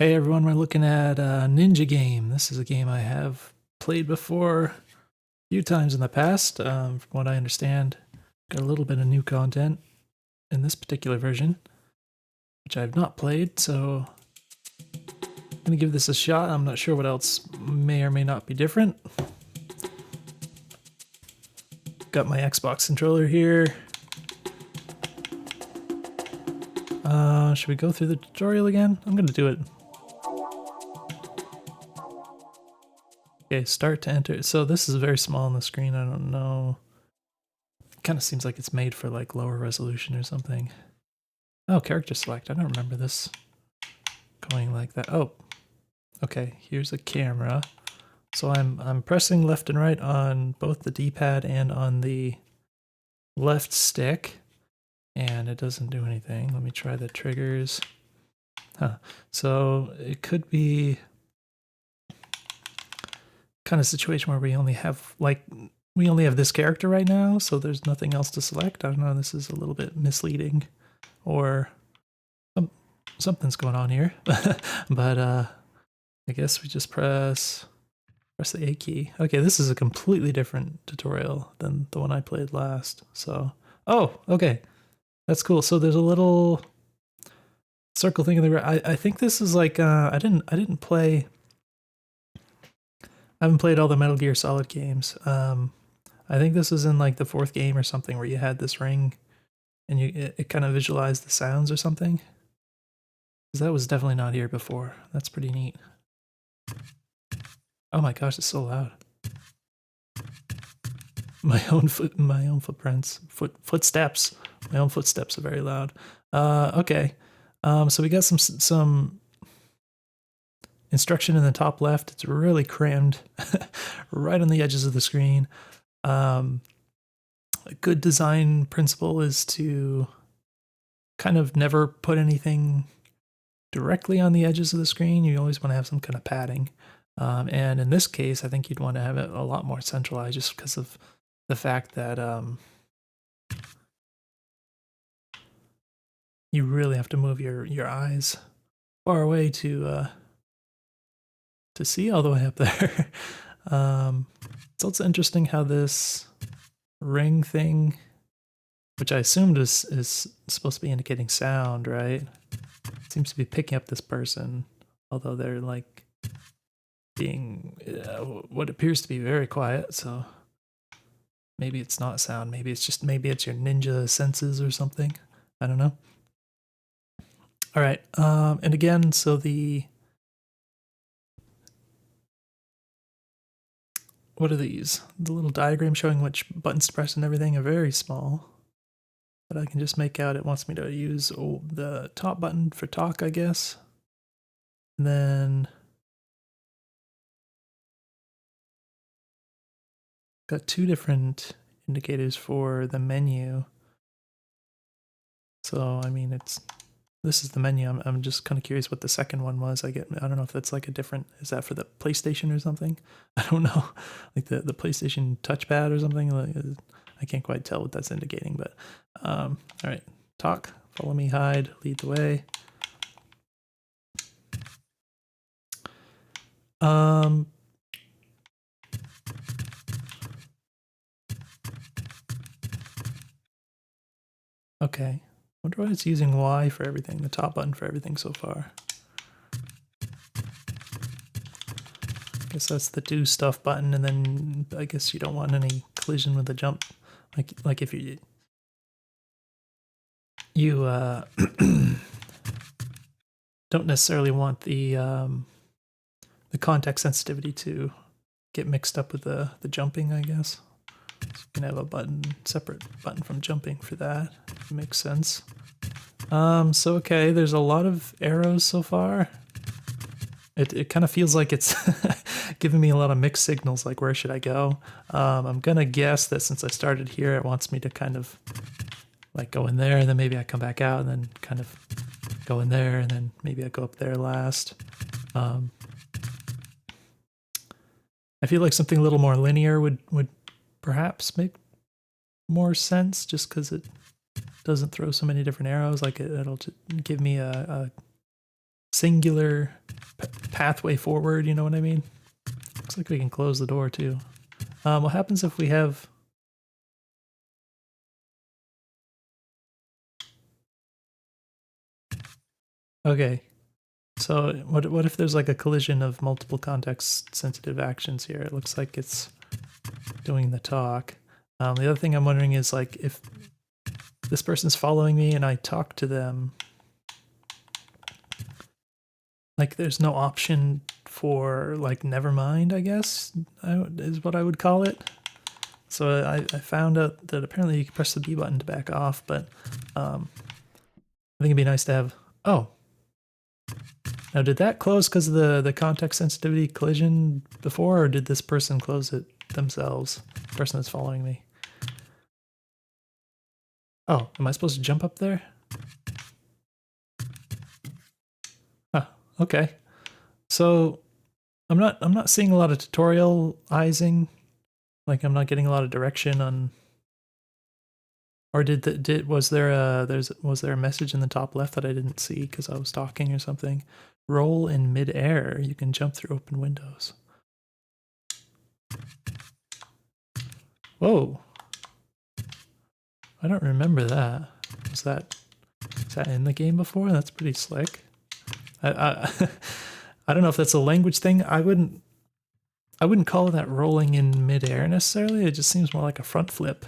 Hey everyone, we're looking at a Ninja game. This is a game I have played before a few times in the past. From what I understand, got a little bit of new content in this particular version, which I have not played, so I'm gonna give this a shot. I'm not sure what else may or may not be different. Got my Xbox controller here. Should we go through the tutorial again? I'm gonna do it. Okay, start to enter. So this is very small on the screen. I don't know. It kind of seems like it's made for like lower resolution or something. Oh, character select. I don't remember this going like that. Oh, okay. Here's a camera. So I'm pressing left and right on both the D-pad and on the left stick, and it doesn't do anything. Let me try the triggers. Huh. So it could be kind of situation where we only have this character right now, so there's nothing else to select. I don't know. This is a little bit misleading, or something's going on here. But I guess we just press the A key. Okay, this is a completely different tutorial than the one I played last. So, oh, okay, that's cool. So there's a little circle thing in the right. I think this is like I haven't played all the Metal Gear Solid games. I think this is in like the fourth game or something where you had this ring, and it kind of visualized the sounds or something. Because that was definitely not here before. That's pretty neat. Oh my gosh, it's so loud. My own footprints, footsteps. My own footsteps are very loud. Okay. So we got some instruction in the top left. It's really crammed right on the edges of the screen. A good design principle is to kind of never put anything directly on the edges of the screen. You always want to have some kind of padding. And in this case, I think you'd want to have it a lot more centralized just because of the fact that you really have to move your eyes far away to see all the way up there. It's also interesting how this ring thing, which I assumed is supposed to be indicating sound, right? Seems to be picking up this person, although they're like being what appears to be very quiet. So maybe it's not sound. Maybe it's your ninja senses or something. I don't know. All right, and again, so what are these? The little diagram showing which buttons to press and everything are very small, but I can just make out it wants me to use the top button for talk, I guess. And then got two different indicators for the menu. So, I mean, this is the menu. I'm just kind of curious what the second one was. I don't know if that's like a different, is that for the PlayStation or something? I don't know. Like the PlayStation touchpad or something. Like, I can't quite tell what that's indicating, but all right. Talk, follow me, hide, lead the way. Okay. Wonder why it's using Y for everything, the top button for everything so far. Guess that's the do stuff button, and then I guess you don't want any collision with the jump. Like if you don't necessarily want the context sensitivity to get mixed up with the jumping, I guess. So you can have a separate button from jumping for that. It makes sense. So okay, there's a lot of arrows so far. It kind of feels like it's giving me a lot of mixed signals, like where should I go? I'm gonna guess that since I started here, it wants me to kind of like go in there, and then maybe I come back out, and then kind of go in there, and then maybe I go up there last. I feel like something a little more linear would perhaps make more sense, just because it doesn't throw so many different arrows. Like it'll give me a singular pathway forward, you know what I mean? Looks like we can close the door too. What happens if we have... Okay, so what if there's like a collision of multiple context-sensitive actions here? It looks like it's doing the talk. The other thing I'm wondering is like if this person's following me and I talk to them, like there's no option for like never mind, I guess, is what I would call it. So I found out that apparently you can press the B button to back off, but I think it'd be nice to have... Oh. Now, did that close because of the context sensitivity collision before, or did this person close it themselves? The person that's following me. Oh, am I supposed to jump up there? Huh, okay. So I'm not seeing a lot of tutorializing. Like I'm not getting a lot of direction on... Or was there a message in the top left that I didn't see because I was talking or something? Roll in mid-air. You can jump through open windows. Whoa. I don't remember that. Is that in the game before? That's pretty slick. I I don't know if that's a language thing. I wouldn't call that rolling in mid-air necessarily. It just seems more like a front flip.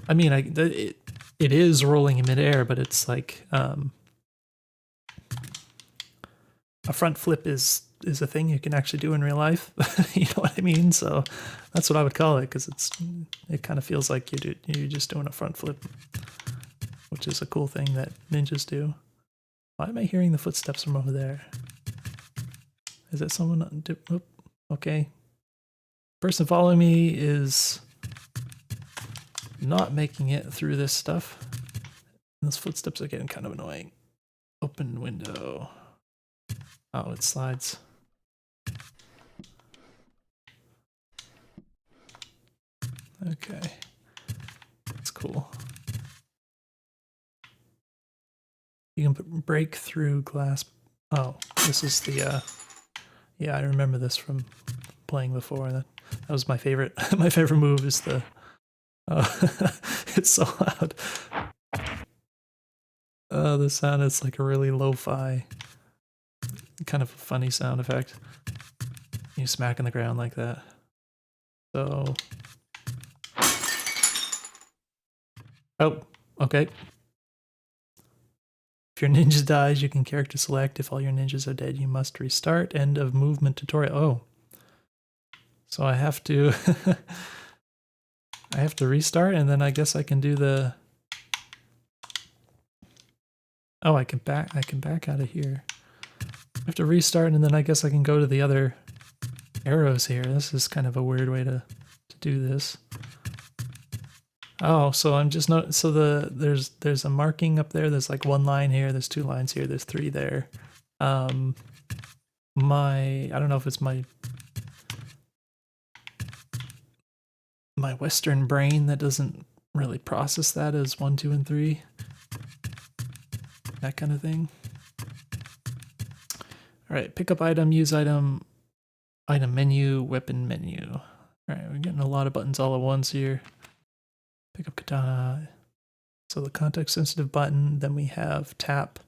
I mean, it is rolling in midair, but it's like a front flip is a thing you can actually do in real life. You know what I mean? So that's what I would call it, because it kind of feels like you're just doing a front flip, which is a cool thing that ninjas do. Why am I hearing the footsteps from over there? Is that someone? Oop, okay. Person following me is not making it through this stuff. Those footsteps are getting kind of annoying. Open window. Oh, it slides. Okay. That's cool. You can break through glass. Oh, this is the, yeah, I remember this from playing before. That was my favorite. My favorite move is the, it's so loud. The sound is like a really lo-fi, kind of a funny sound effect. You smack in the ground like that. So, oh, okay. If your ninja dies, you can character select. If all your ninjas are dead, you must restart. End of movement tutorial. Oh, so I have to, I have to restart, and then I guess I can do the. Oh, I can back out of here. I have to restart, and then I guess I can go to the other arrows here. This is kind of a weird way to do this. Oh, so I'm just not. So there's a marking up there. There's like one line here. There's two lines here. There's three there. I don't know if it's my Western brain that doesn't really process that as 1, 2, and 3. That kind of thing. All right, pick up item, use item, item menu, weapon menu. All right, we're getting a lot of buttons all at once here. Pick up katana. So the context sensitive button, then we have tap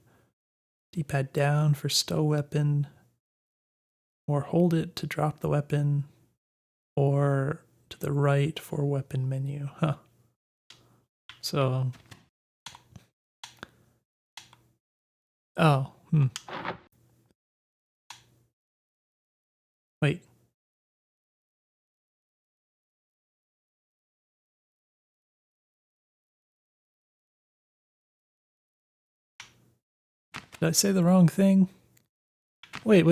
D-pad down for stow weapon, or hold it to drop the weapon, or to the right for weapon menu. Huh. So, oh, wait. Did I say the wrong thing? Wait.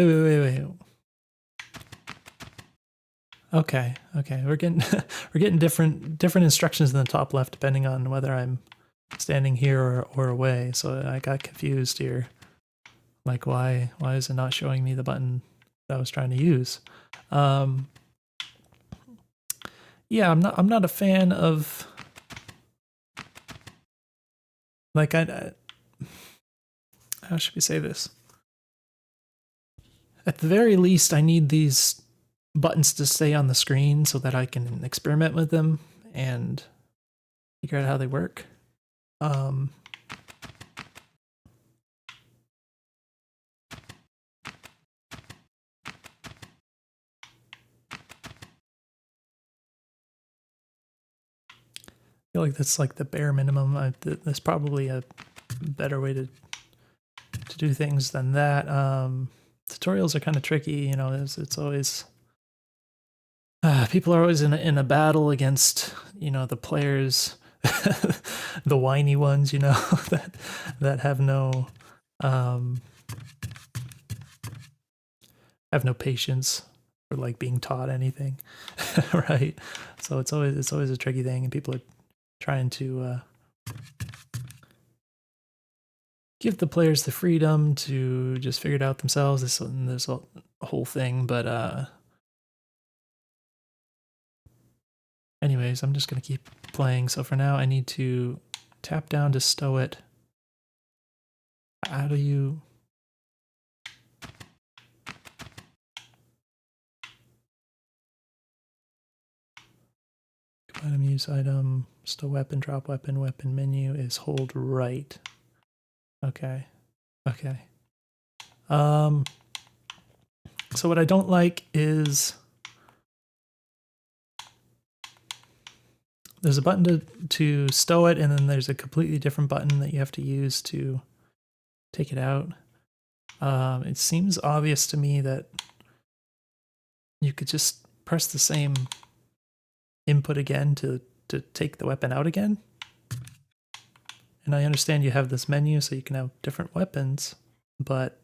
Okay. We're getting different instructions in the top left depending on whether I'm standing here or away. So I got confused here. Like why is it not showing me the button that I was trying to use? Yeah, I'm not a fan of, like, how should we say this? At the very least, I need these buttons to stay on the screen so that I can experiment with them and figure out how they work. I feel like that's like the bare minimum. There's probably a better way to do things than that. Tutorials are kind of tricky, you know. It's always people are always in a battle against, you know, the players, the whiny ones, you know, that have no patience for like being taught anything, right? So it's always a tricky thing, and people are trying to give the players the freedom to just figure it out themselves. There's a whole thing, but anyways, I'm just gonna keep playing. So for now, I need to tap down to stow it. How do you? Item, use item, stow weapon, drop weapon, weapon menu is hold right. Okay. Okay. So what I don't like is there's a button to stow it, and then there's a completely different button that you have to use to take it out. It seems obvious to me that you could just press the same input again to take the weapon out again. And I understand you have this menu so you can have different weapons, but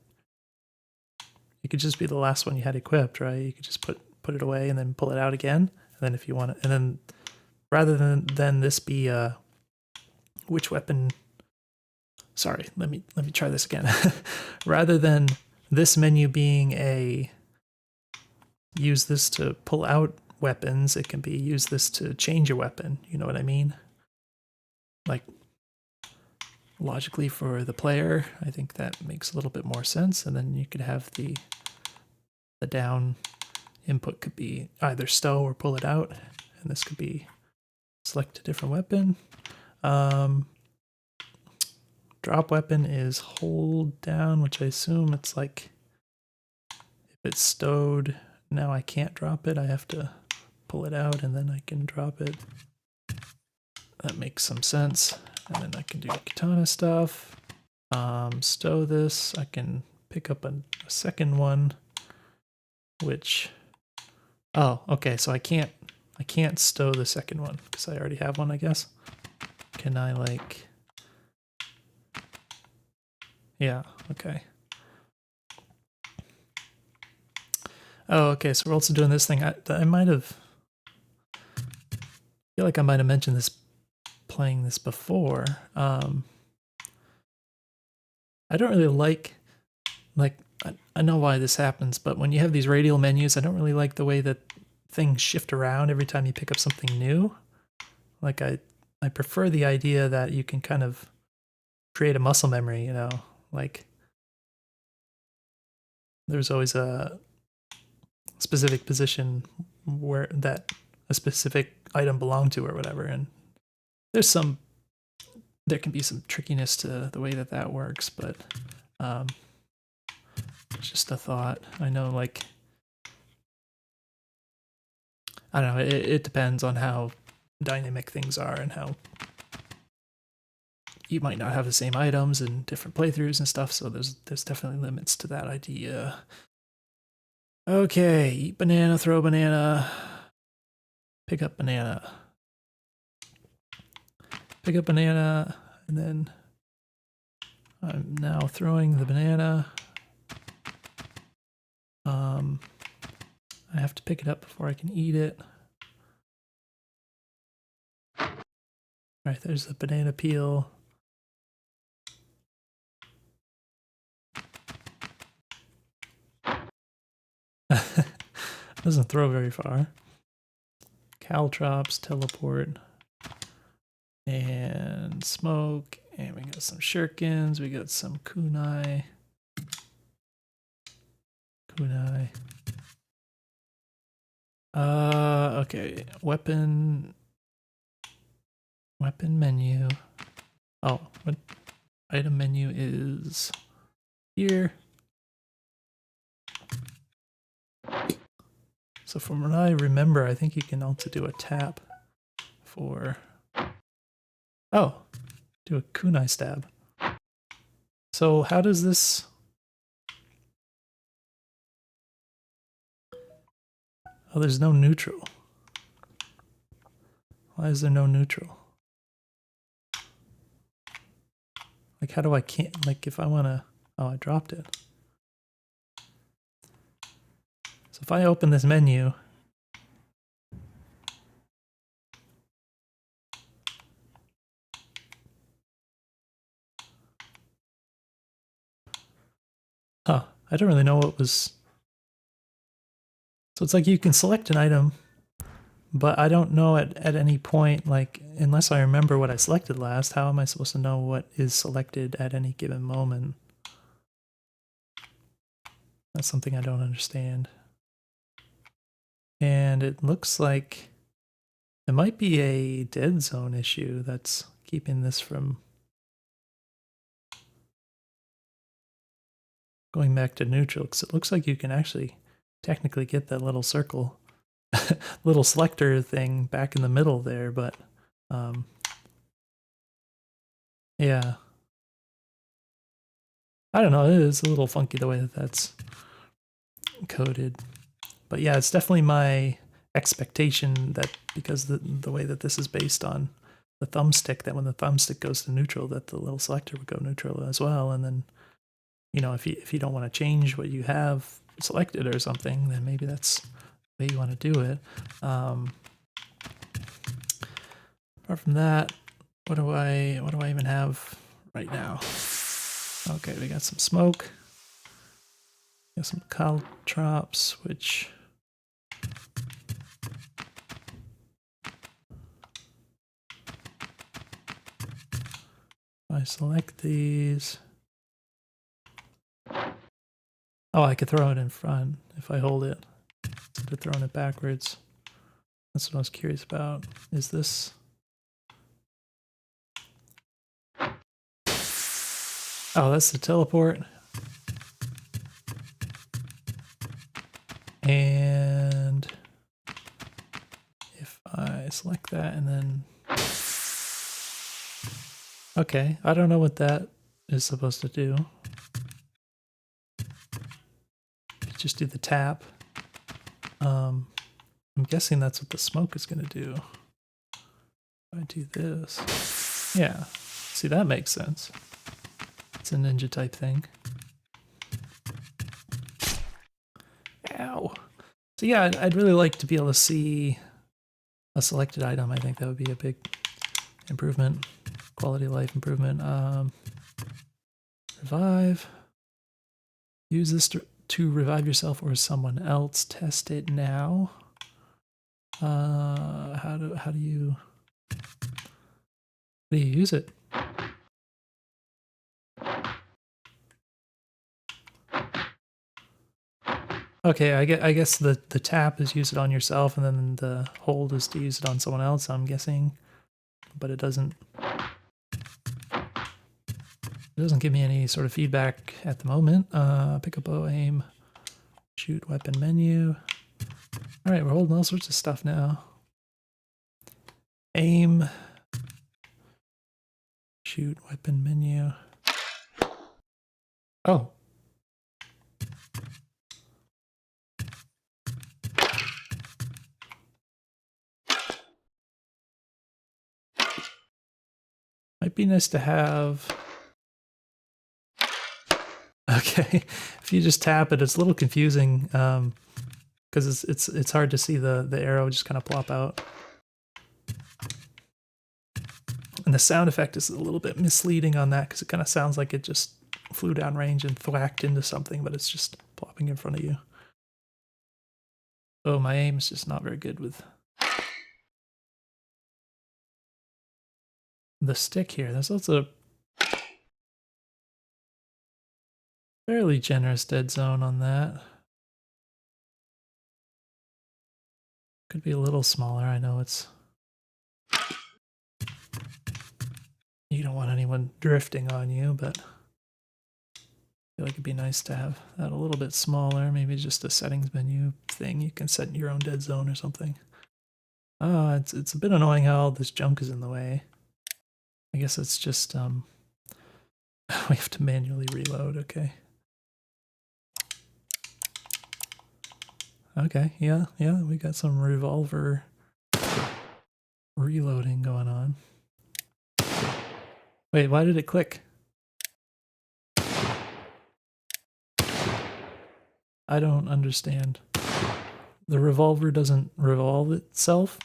it could just be the last one you had equipped, right? You could just put it away and then pull it out again. And then if you want it, and then rather than this be which weapon, sorry, let me try this again. Rather than this menu being a use this to pull out weapons, it can be use this to change a weapon. You know what I mean? Like, logically for the player, I think that makes a little bit more sense. And then you could have the down input could be either stow or pull it out, and this could be select a different weapon. Drop weapon is hold down, which I assume it's like if it's stowed, now I can't drop it. I have to pull it out and then I can drop it. That makes some sense. And then I can do katana stuff. Stow this. I can pick up a second one, which, oh, okay. So I can't stow the second one because I already have one, I guess. Can I like, yeah, okay. Oh, okay, so we're also doing this thing. I might have, I feel like I might have mentioned this playing this before. I don't really like I know why this happens, but when you have these radial menus, I don't really like the way that things shift around every time you pick up something new. Like I prefer the idea that you can kind of create a muscle memory, you know, like there's always a specific position where that a specific item belonged to or whatever, and there can be some trickiness to the way that works, but it's just a thought. I know, like, I don't know, it depends on how dynamic things are and how you might not have the same items in different playthroughs and stuff, so there's definitely limits to that idea. Okay, eat banana, throw banana, pick up banana. Pick up banana, and then I'm now throwing the banana. I have to pick it up before I can eat it. All right, there's the banana peel. Doesn't throw very far. Caltrops, teleport, and smoke, And we got some shurikens, we got some kunai. Kunai. Okay, weapon menu. Oh, what item menu is here. So from what I remember, I think you can also do a tap for, oh, do a kunai stab. So how does this, oh, there's no neutral. Why is there no neutral? Like, how do I can't, like, if I want to, oh, I dropped it. So if I open this menu, huh, I don't really know what was, so it's like you can select an item, but I don't know at any point, like, unless I remember what I selected last, how am I supposed to know what is selected at any given moment? That's something I don't understand. And it looks like it might be a dead zone issue that's keeping this from going back to neutral, because it looks like you can actually technically get that little circle, little selector thing back in the middle there, but yeah. I don't know, it is a little funky the way that that's coded. But yeah, it's definitely my expectation that because the way that this is based on the thumbstick, that when the thumbstick goes to neutral, that the little selector would go neutral as well. And then, you know, if you don't want to change what you have selected or something, then maybe that's the way you want to do it. Apart from that, what do I even have right now? Okay, we got some smoke. Got some caltrops, which I select these. Oh, I could throw it in front if I hold it instead of throwing it backwards. That's what I was curious about. Is this? Oh, that's the teleport. And if I select that and then... Okay, I don't know what that is supposed to do. Just do the tap. I'm guessing that's what the smoke is going to do. If I do this. Yeah, see, that makes sense. It's a ninja type thing. Ow. So yeah, I'd really like to be able to see a selected item. I think that would be a big improvement, quality of life improvement. Revive. Use this to revive yourself or someone else. Test it now. How do you use it? Okay, I guess the tap is use it on yourself, and then the hold is to use it on someone else, I'm guessing. But it doesn't give me any sort of feedback at the moment. Pick up bow, aim, shoot, weapon menu. All right, we're holding all sorts of stuff now. Aim, shoot, weapon menu. Oh. Might be nice to have. Okay, if you just tap it, it's a little confusing because it's hard to see the arrow just kind of plop out. And the sound effect is a little bit misleading on that because it kind of sounds like it just flew down range and thwacked into something, but it's just plopping in front of you. Oh, my aim is just not very good with the stick here. There's also Fairly generous dead zone on that. Could be a little smaller. I know it's... You don't want anyone drifting on you, but I feel like it'd be nice to have that a little bit smaller. Maybe just a settings menu thing. You can set your own dead zone or something. It's a bit annoying how all this junk is in the way. I guess it's just we have to manually reload. Okay. Okay. Yeah. We got some revolver reloading going on. Wait, why did it click? I don't understand. The revolver doesn't revolve itself?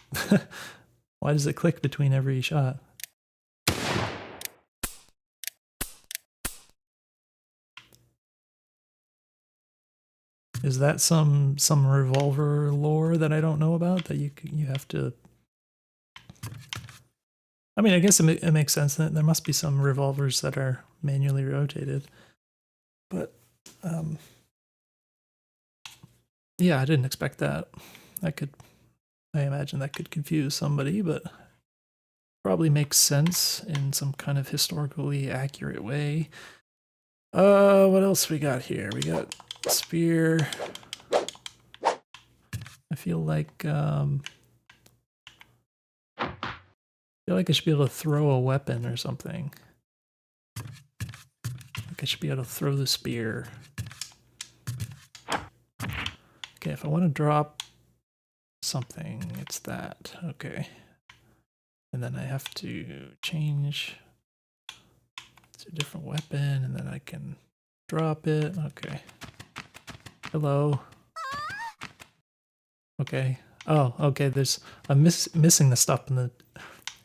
Why does it click between every shot? Is that some revolver lore that I don't know about that you have to... I mean, I guess it makes sense that there must be some revolvers that are manually rotated. But yeah, I didn't expect that. I imagine that could confuse somebody, but probably makes sense in some kind of historically accurate way. What else we got here? We got spear. I feel like I should be able to throw a weapon or something. Like I should be able to throw the spear. Okay, if I want to drop something, it's that. Okay. And then I have to change to a different weapon, and then I can drop it. Okay. Hello. Okay. Oh, okay. I'm missing the stuff in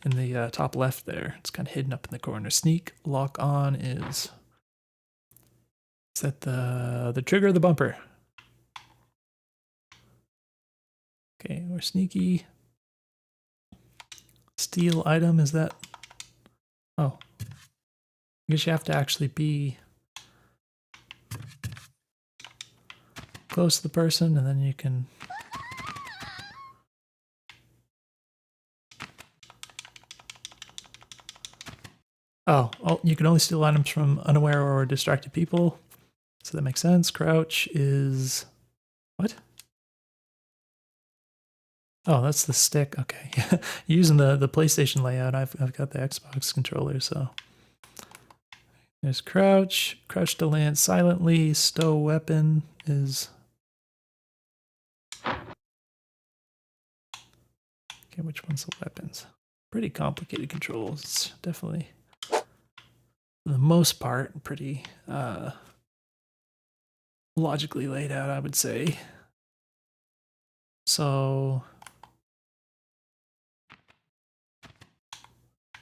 the top left there. It's kind of hidden up in the corner. Sneak lock on is that the trigger of the bumper? Okay, we're sneaky. Steal item, is that? Oh. I guess you have to actually be close to the person, and then you can... Oh, you can only steal items from unaware or distracted people. So that makes sense. Crouch is... What? Oh, that's the stick. Okay. Using the PlayStation layout, I've got the Xbox controller, so... There's crouch. Crouch to land silently. Stow weapon is... Okay, which one's the weapons? Pretty complicated controls. It's definitely, for the most part, pretty logically laid out, I would say. So...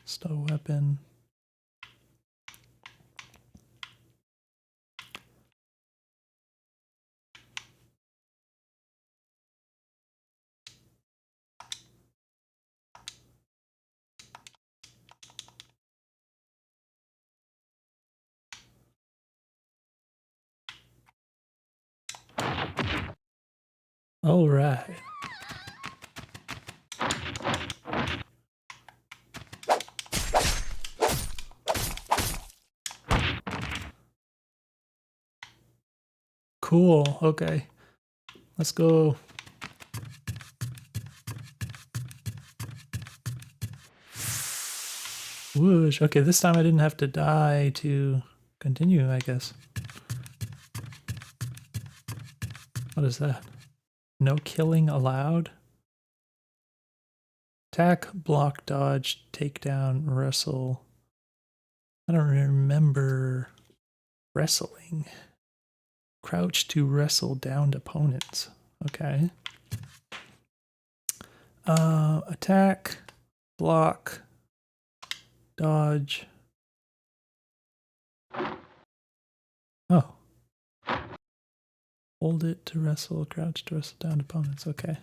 Stow weapon. All right. Cool. Okay. Let's go. Whoosh. Okay, this time I didn't have to die to continue, I guess. What is that? No killing allowed? Attack, block, dodge, takedown, wrestle. I don't remember wrestling. Crouch to wrestle downed opponents. Okay. Attack, block, dodge. Oh. Hold it to wrestle, crouch to wrestle downed opponents. Okay.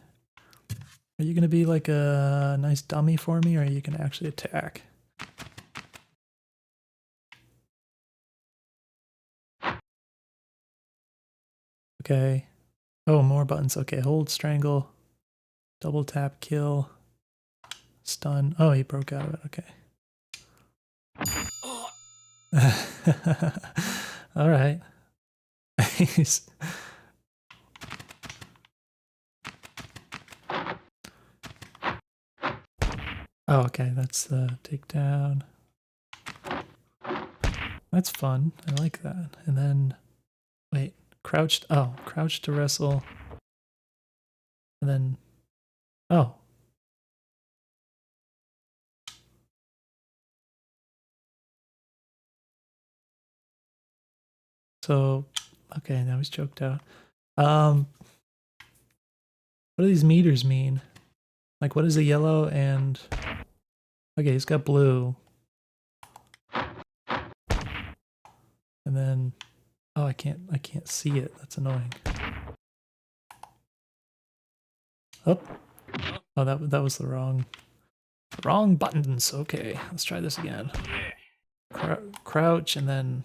Are you going to be like a nice dummy for me, or are you going to actually attack? Okay. Oh, more buttons. Okay, hold, strangle, double tap, kill, stun. Oh, he broke out of it. Okay. All right. Oh, okay. That's the takedown. That's fun. I like that. And then, wait, crouched. Oh, crouched to wrestle. And then, oh. So, okay, now he's choked out. What do these meters mean? Like, what is a yellow and... Okay, he's got blue. And then... Oh, I can't see it. That's annoying. Oh. Oh, that was the wrong buttons. Okay, let's try this again. Crouch and then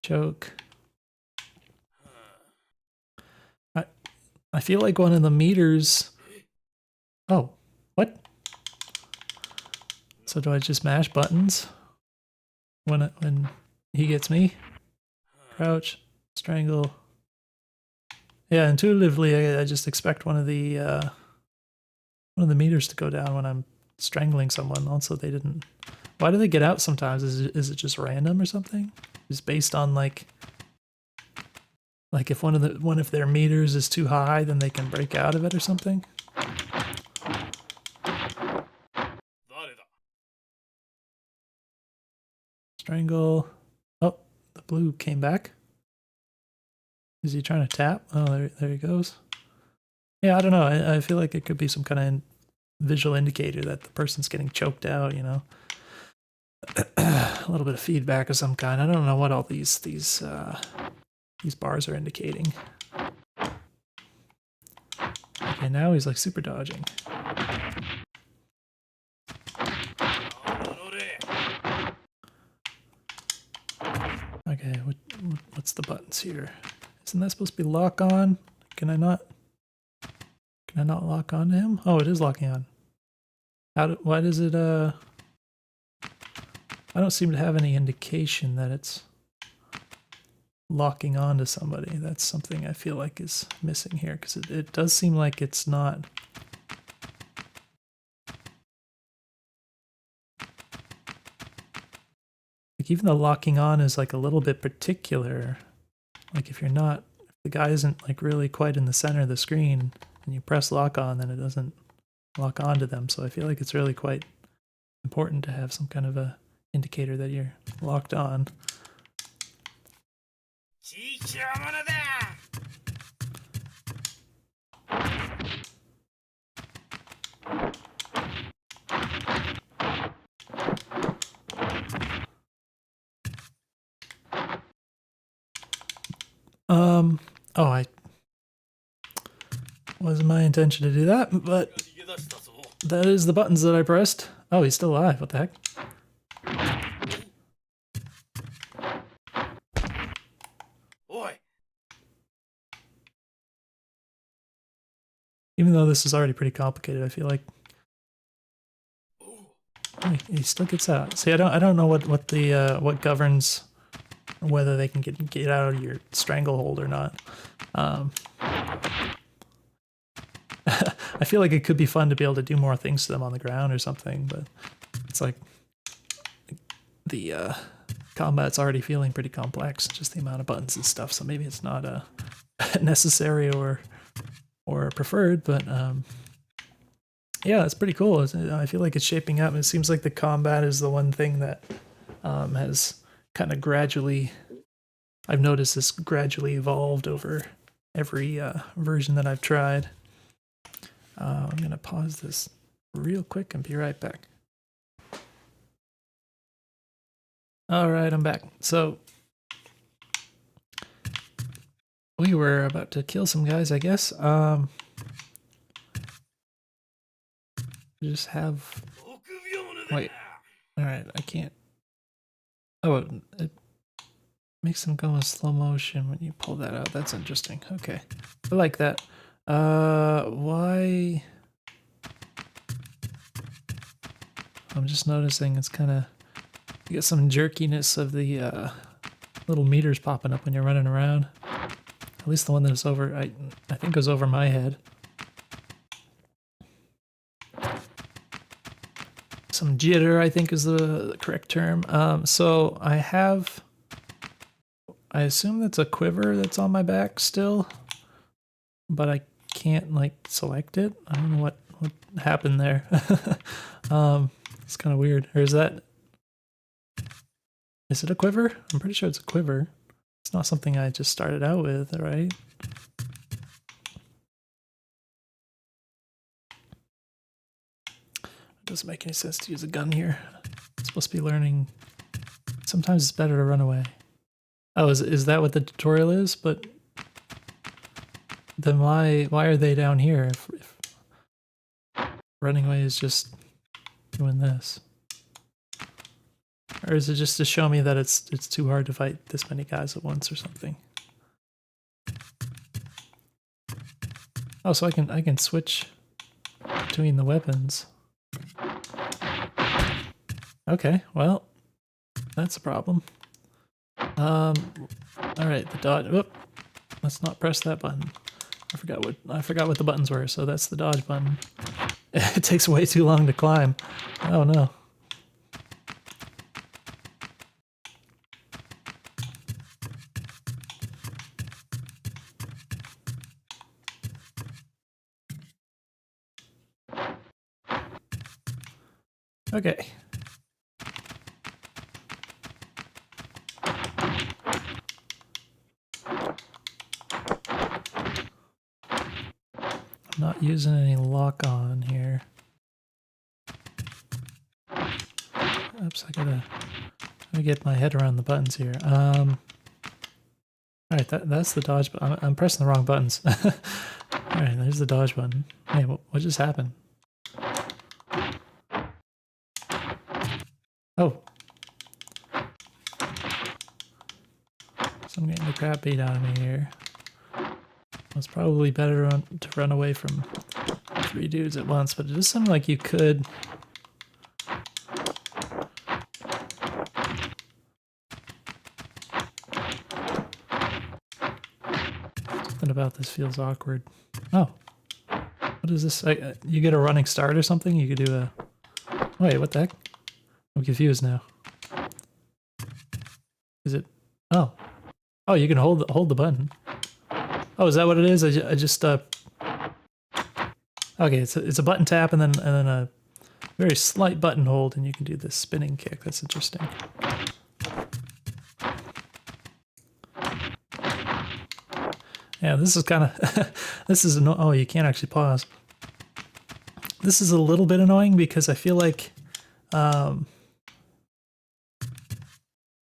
choke. I feel like one of the meters... Oh, what? So do I just mash buttons when he gets me? Crouch, strangle. Yeah, intuitively I just expect one of the meters to go down when I'm strangling someone. Also, they didn't. Why do they get out sometimes? Is it just random or something? Is based on like if one of their meters is too high, then they can break out of it or something? Strangle. Oh, the blue came back. Is he trying to tap? Oh, there he goes. Yeah, I don't know. I feel like it could be some kind of visual indicator that the person's getting choked out, you know? A little bit of feedback of some kind. I don't know what all these bars are indicating. Okay, now he's like super dodging. Okay, what's the buttons here? Isn't that supposed to be lock on? Can I not lock on to him? Oh, it is locking on. Why does it I don't seem to have any indication that it's locking on to somebody. That's something I feel like is missing here, because it does seem like it's not. Like, even the locking on is like a little bit particular. Like, if the guy isn't like really quite in the center of the screen and you press lock on, then it doesn't lock on to them. So I feel like it's really quite important to have some kind of a indicator that you're locked on. Oh, wasn't my intention to do that, but that is the buttons that I pressed. Oh, he's still alive. What the heck? Even though this is already pretty complicated, I feel like he still gets out. See, I don't know what governs whether they can get out of your stranglehold or not. I feel like it could be fun to be able to do more things to them on the ground or something, but it's like the combat's already feeling pretty complex, just the amount of buttons and stuff. So maybe it's not necessary or preferred, but yeah, it's pretty cool. I feel like it's shaping up. It seems like the combat is the one thing that has kind of gradually, I've noticed this gradually evolved over every version that I've tried. I'm going to pause this real quick and be right back. All right, I'm back. So we were about to kill some guys, I guess. Just have... Wait. All right, I can't... Oh, makes them go in slow motion when you pull that out. That's interesting. Okay. I like that. Why? I'm just noticing it's kind of, you get some jerkiness of the little meters popping up when you're running around. At least the one that's over, I think goes over my head. Some jitter, I think is the correct term. So I assume that's a quiver that's on my back still, but I can't like select it. I don't know what happened there. It's kind of weird. Or is it a quiver? I'm pretty sure it's a quiver. It's not something I just started out with, right? It doesn't make any sense to use a gun here. It's supposed to be learning. Sometimes it's better to run away. Oh, is that what the tutorial is? But then why are they down here if running away is just doing this? Or is it just to show me that it's too hard to fight this many guys at once or something? Oh, so I can switch between the weapons. Okay, well, that's a problem. All right, the dodge. Whoop, let's not press that button. I forgot what the buttons were. So that's the dodge button. It takes way too long to climb. Oh no. Okay. I'm not using any lock on here. Oops, I gotta get my head around the buttons here. All right, that's the dodge. I'm pressing the wrong buttons. All right, there's the dodge button. Hey, what just happened? Oh. So I'm getting the crap beat out of me here. It's probably better to run away from 3 dudes at once, but it does sound like you could. Something about this feels awkward. Oh. What is this? You get a running start or something? You could do a... Wait, what the heck? I'm confused now. Is it... Oh. Oh, you can hold the button. Oh, is that what it is? I just... Okay, it's a button tap and then a very slight button hold, and you can do this spinning kick. That's interesting. Yeah, this is kind of... This is... Oh, you can't actually pause. This is a little bit annoying because I feel like...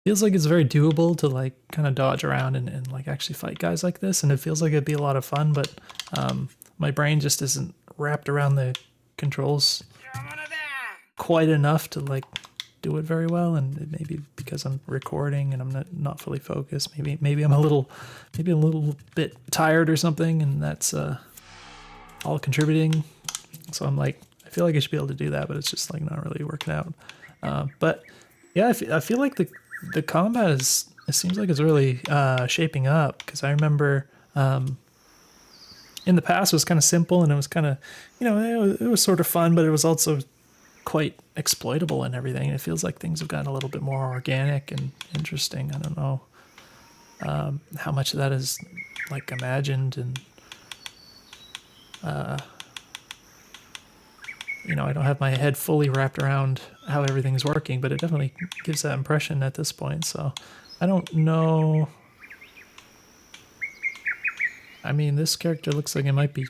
feels like it's very doable to like kind of dodge around and like actually fight guys like this, and it feels like it'd be a lot of fun, but my brain just isn't wrapped around the controls quite enough to like do it very well, and it may be because I'm recording and I'm not fully focused. Maybe I'm a little bit tired or something, and that's all contributing. So I'm like, I feel like I should be able to do that, but it's just like not really working out. But yeah, I feel like the combat it seems like it's really shaping up, because I remember in the past it was kind of simple and it was kind of, it was sort of fun, but it was also quite exploitable and everything. It feels like things have gotten a little bit more organic and interesting. I don't know how much of that is like imagined, and I don't have my head fully wrapped around how everything's working, but it definitely gives that impression at this point. So I don't know. I mean, this character looks like it might be,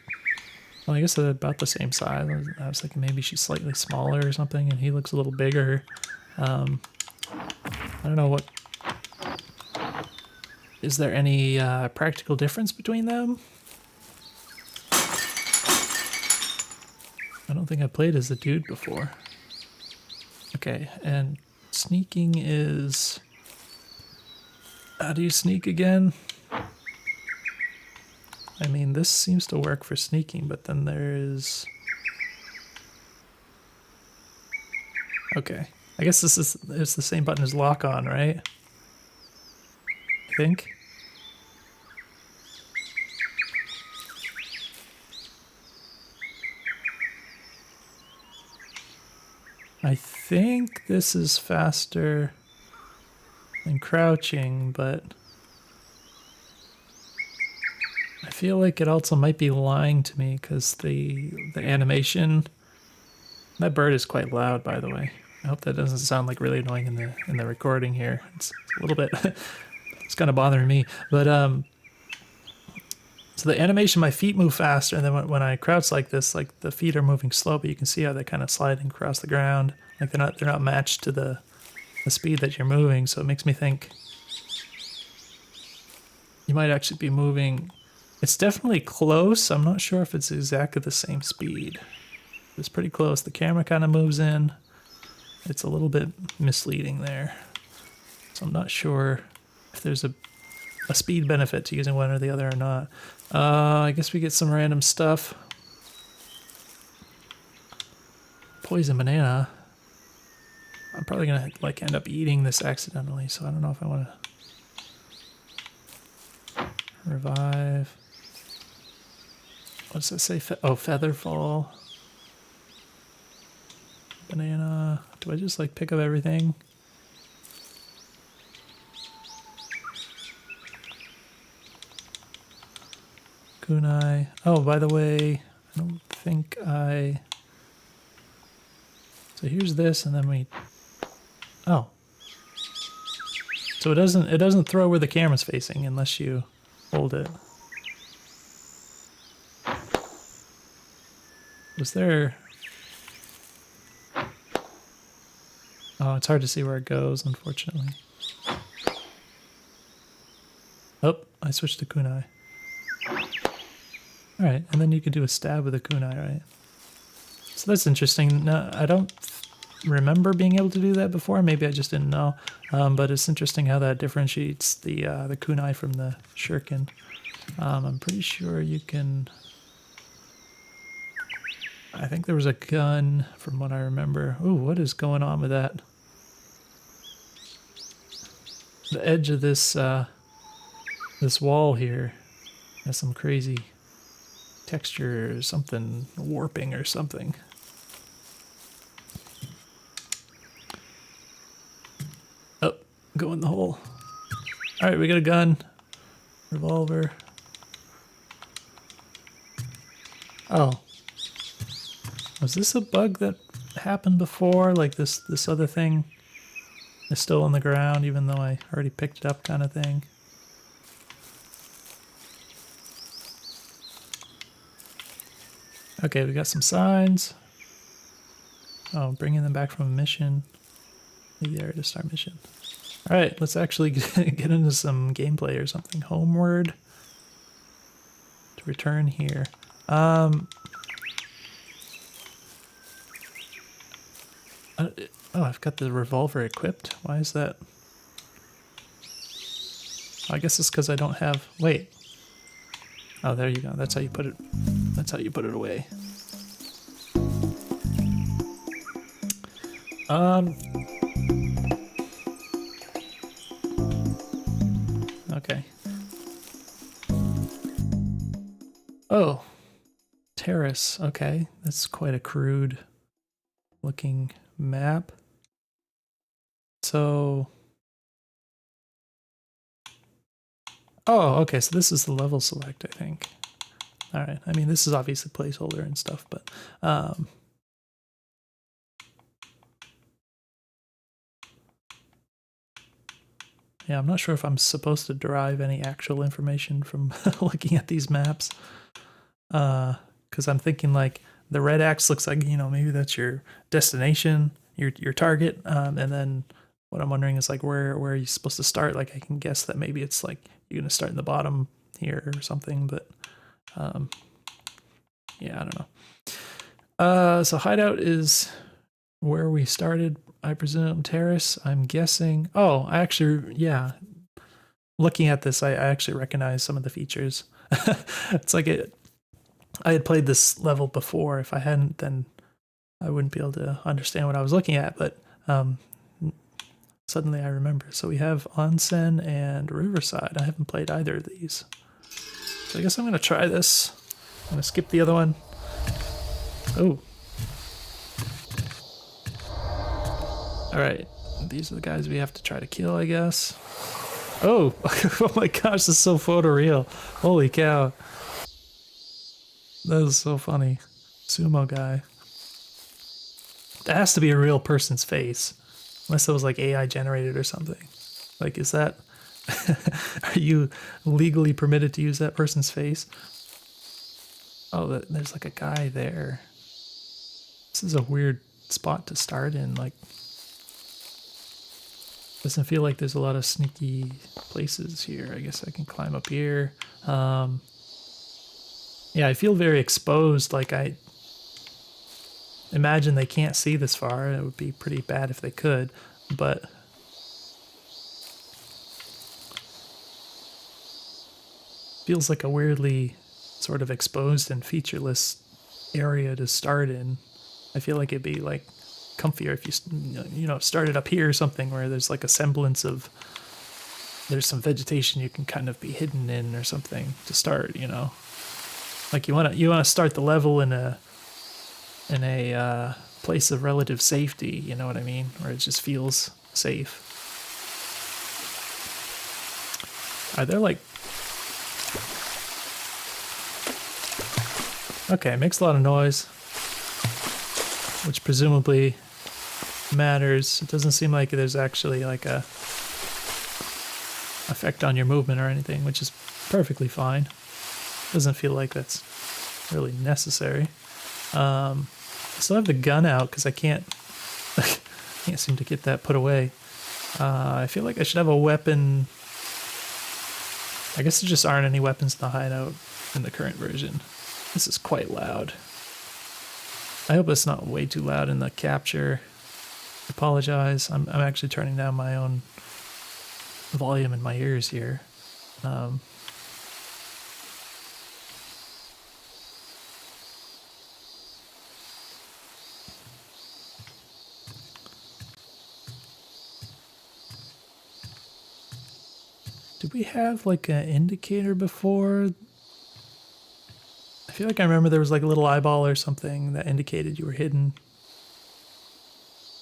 well, I guess they're about the same size. I was thinking maybe she's slightly smaller or something, and he looks a little bigger. I don't know what. Is there any practical difference between them? I don't think I played as a dude before. Okay, and sneaking is... How do you sneak again? I mean, this seems to work for sneaking, but then there's... Okay. I guess it's the same button as lock on, right? I think. I think this is faster than crouching, but I feel like it also might be lying to me because the animation. That bird is quite loud, by the way. I hope that doesn't sound like really annoying in the recording here. It's a little bit. It's kind of bothering me, but so the animation, my feet move faster, and then when I crouch like this, like the feet are moving slow, but you can see how they're kind of sliding across the ground. Like they're not matched to the speed that you're moving. So it makes me think you might actually be moving. It's definitely close. I'm not sure if it's exactly the same speed. It's pretty close. The camera kind of moves in. It's a little bit misleading there. So I'm not sure if there's a speed benefit to using one or the other or not. I guess we get some random stuff. Poison banana. I'm probably gonna like end up eating this accidentally, so I don't know if I want to revive. What does that say? Oh, feather fall. Banana. Do I just like pick up everything? Kunai. Oh, by the way, I don't think I... So here's this, and then we... Oh. So it doesn't throw where the camera's facing unless you hold it. Was there... Oh, it's hard to see where it goes, unfortunately. Oh, I switched to kunai. Alright, and then you could do a stab with a kunai, right? So that's interesting. No, I don't remember being able to do that before. Maybe I just didn't know. But it's interesting how that differentiates the kunai from the shuriken. I'm pretty sure you can... I think there was a gun from what I remember. Ooh, what is going on with that? The edge of this this wall here has some crazy texture or something, warping or something. Oh, go in the hole. All right, we got a gun, revolver. Oh, was this a bug that happened before? Like this other thing is still on the ground even though I already picked it up, kind of thing. Okay, we got some signs. Oh, bringing them back from a mission. Maybe there to start mission. All right, let's actually get into some gameplay or something. Homeward. To return here. Oh, I've got the revolver equipped. Why is that? I guess it's because I don't have... Wait. Oh, there you go. That's how you put it. That's how you put it away. Okay. Oh. Terrace. Okay. That's quite a crude looking map. So... Oh, okay, so this is the level select, I think. All right, I mean, this is obviously placeholder and stuff, but... yeah, I'm not sure if I'm supposed to derive any actual information from looking at these maps. Because I'm thinking, like, the red X looks like, you know, maybe that's your destination, your target, and then what I'm wondering is, like, where are you supposed to start? Like, I can guess that maybe it's, like, you're going to start in the bottom here or something, but... yeah, I don't know. So hideout is where we started, I presume. Terrace, I'm guessing. Oh, I actually, yeah. looking at this, I actually recognize some of the features. It's like I had played this level before. If I hadn't, then I wouldn't be able to understand what I was looking at, but suddenly I remember. So we have Onsen and Riverside. I haven't played either of these. So I guess I'm going to try this. I'm going to skip the other one. Oh. Alright, these are the guys we have to try to kill, I guess. Oh! Oh my gosh, this is so photoreal. Holy cow. That is so funny. Sumo guy. That has to be a real person's face. Unless it was like AI generated or something. Like, is that... Are you legally permitted to use that person's face? Oh, there's like a guy there. This is a weird spot to start in. Like, doesn't feel like there's a lot of sneaky places here. I guess I can climb up here. Yeah, I feel very exposed. Like, I imagine they can't see this far. It would be pretty bad if they could, but feels like a weirdly sort of exposed and featureless area to start in. I feel like it'd be like comfier if you started up here or something where there's like a semblance of there's some vegetation you can kind of be hidden in or something to start, you know. Like you want to start the level in a place of relative safety, you know what I mean, where it just feels safe. Are there like... Okay, it makes a lot of noise, which presumably matters. It doesn't seem like there's actually like a effect on your movement or anything, which is perfectly fine. Doesn't feel like that's really necessary. I still have the gun out because I can't seem to get that put away. I feel like I should have a weapon. I guess there just aren't any weapons in the hideout in the current version. This is quite loud. I hope it's not way too loud in the capture. I apologize. I'm actually turning down my own volume in my ears here. Did we have like an indicator before? I feel like I remember there was like a little eyeball or something that indicated you were hidden.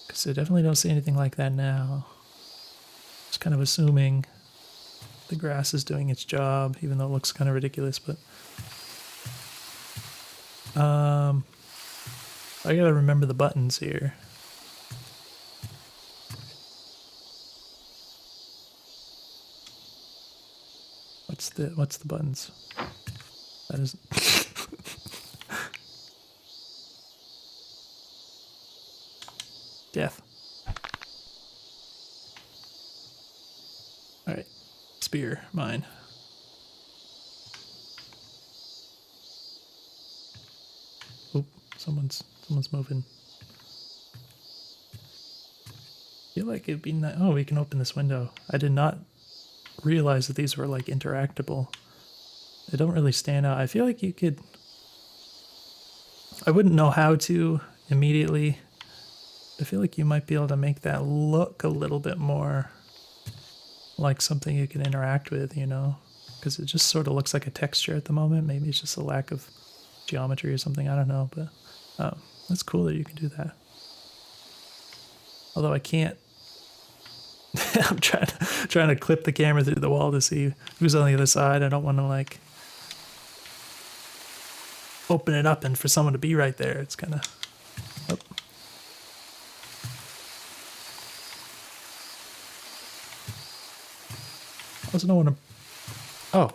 Because I definitely don't see anything like that now. Just kind of assuming the grass is doing its job, even though it looks kind of ridiculous, but... I gotta remember the buttons here. What's the buttons? That is... Death. Alright. Spear, mine. Oop, someone's moving. I feel like it'd be nice. Oh, we can open this window. I did not realize that these were like interactable. They don't really stand out. I feel like you could... I wouldn't know how to immediately. I feel like you might be able to make that look a little bit more like something you can interact with, you know? Because it just sort of looks like a texture at the moment. Maybe it's just a lack of geometry or something. I don't know, but that's cool that you can do that. Although I can't... I'm trying to clip the camera through the wall to see who's on the other side. I don't want to like open it up and for someone to be right there. It's kind of... Oh. There's no one... Oh.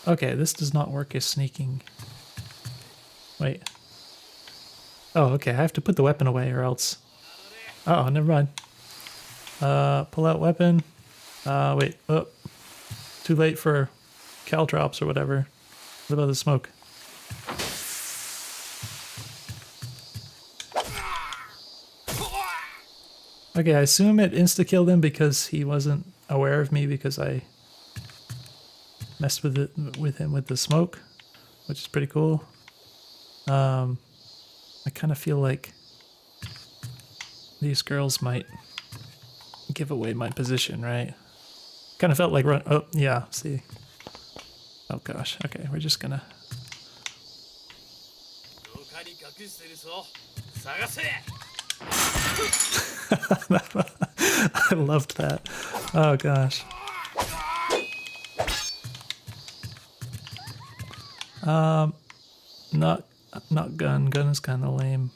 Okay, this does not work as sneaking. Wait. Oh, okay, I have to put the weapon away or else... Oh, never mind. Pull out weapon. Wait. Oh. Too late for caltrops or whatever. What about the smoke? Okay, I assume it insta-killed him because he wasn't aware of me because I messed with him with the smoke, which is pretty cool. I kind of feel like these girls might give away my position, right? Kind of felt like run. Oh yeah, see. Oh gosh. Okay, we're just gonna. I loved that. Oh gosh. Not gun. Gun is kind of lame.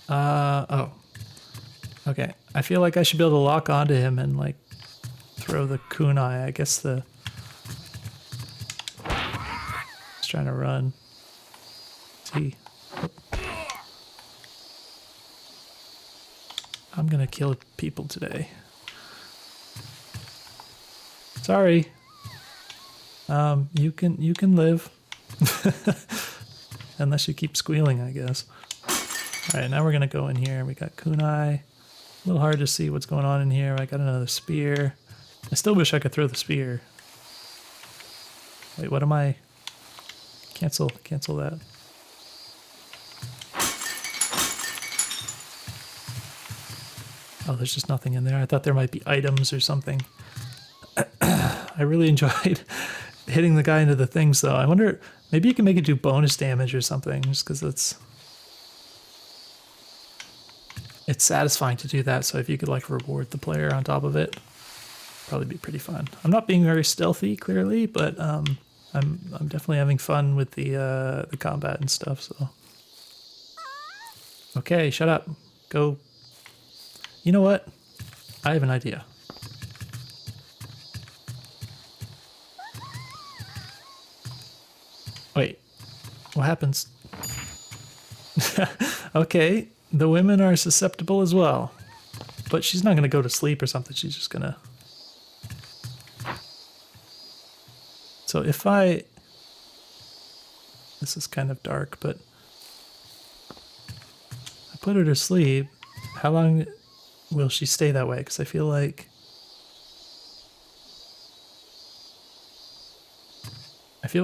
Oh. Okay. I feel like I should be able to lock onto him and like throw the kunai. I guess the. He's trying to run. See. I'm gonna kill people today. Sorry. You can live. Unless you keep squealing, I guess. Alright, now we're gonna go in here. We got kunai. A little hard to see what's going on in here. I got another spear. I still wish I could throw the spear. Wait, what am I? Cancel that. Oh, there's just nothing in there. I thought there might be items or something. I really enjoyed hitting the guy into the things, though. I wonder, maybe you can make it do bonus damage or something, just because it's satisfying to do that. So if you could like reward the player on top of it, probably be pretty fun. I'm not being very stealthy, clearly, but I'm definitely having fun with the combat and stuff. So okay, shut up. Go. You know what? I have an idea. Wait, what happens? Okay, the women are susceptible as well. But she's not going to go to sleep or something. She's just going to... So if I... This is kind of dark, but... I put her to sleep. How long will she stay that way? Because I feel like...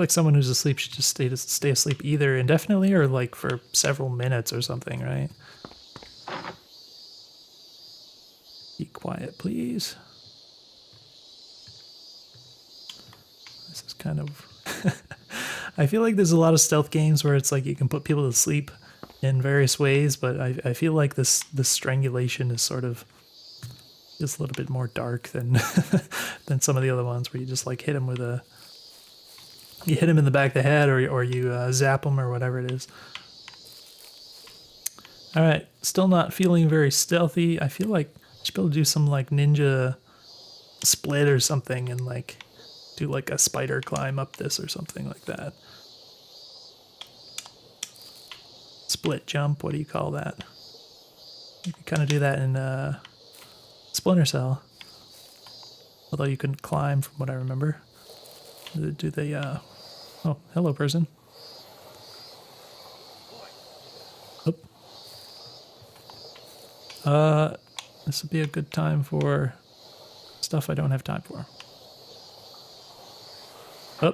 someone who's asleep should just stay asleep either indefinitely or like for several minutes or something, right? Be quiet, please. This is kind of... I feel like there's a lot of stealth games where it's like you can put people to sleep in various ways, but I feel like this strangulation is sort of just a little bit more dark than than some of the other ones where you just like hit him with a... You hit him in the back of the head or you zap him or whatever it is. Alright, still not feeling very stealthy. I feel like I should be able to do some like ninja split or something and like do like a spider climb up this or something like that. Split jump, what do you call that? You can kind of do that in Splinter Cell. Although you couldn't climb from what I remember. Do they, oh, hello person. Oh. This would be a good time for stuff I don't have time for. Oh.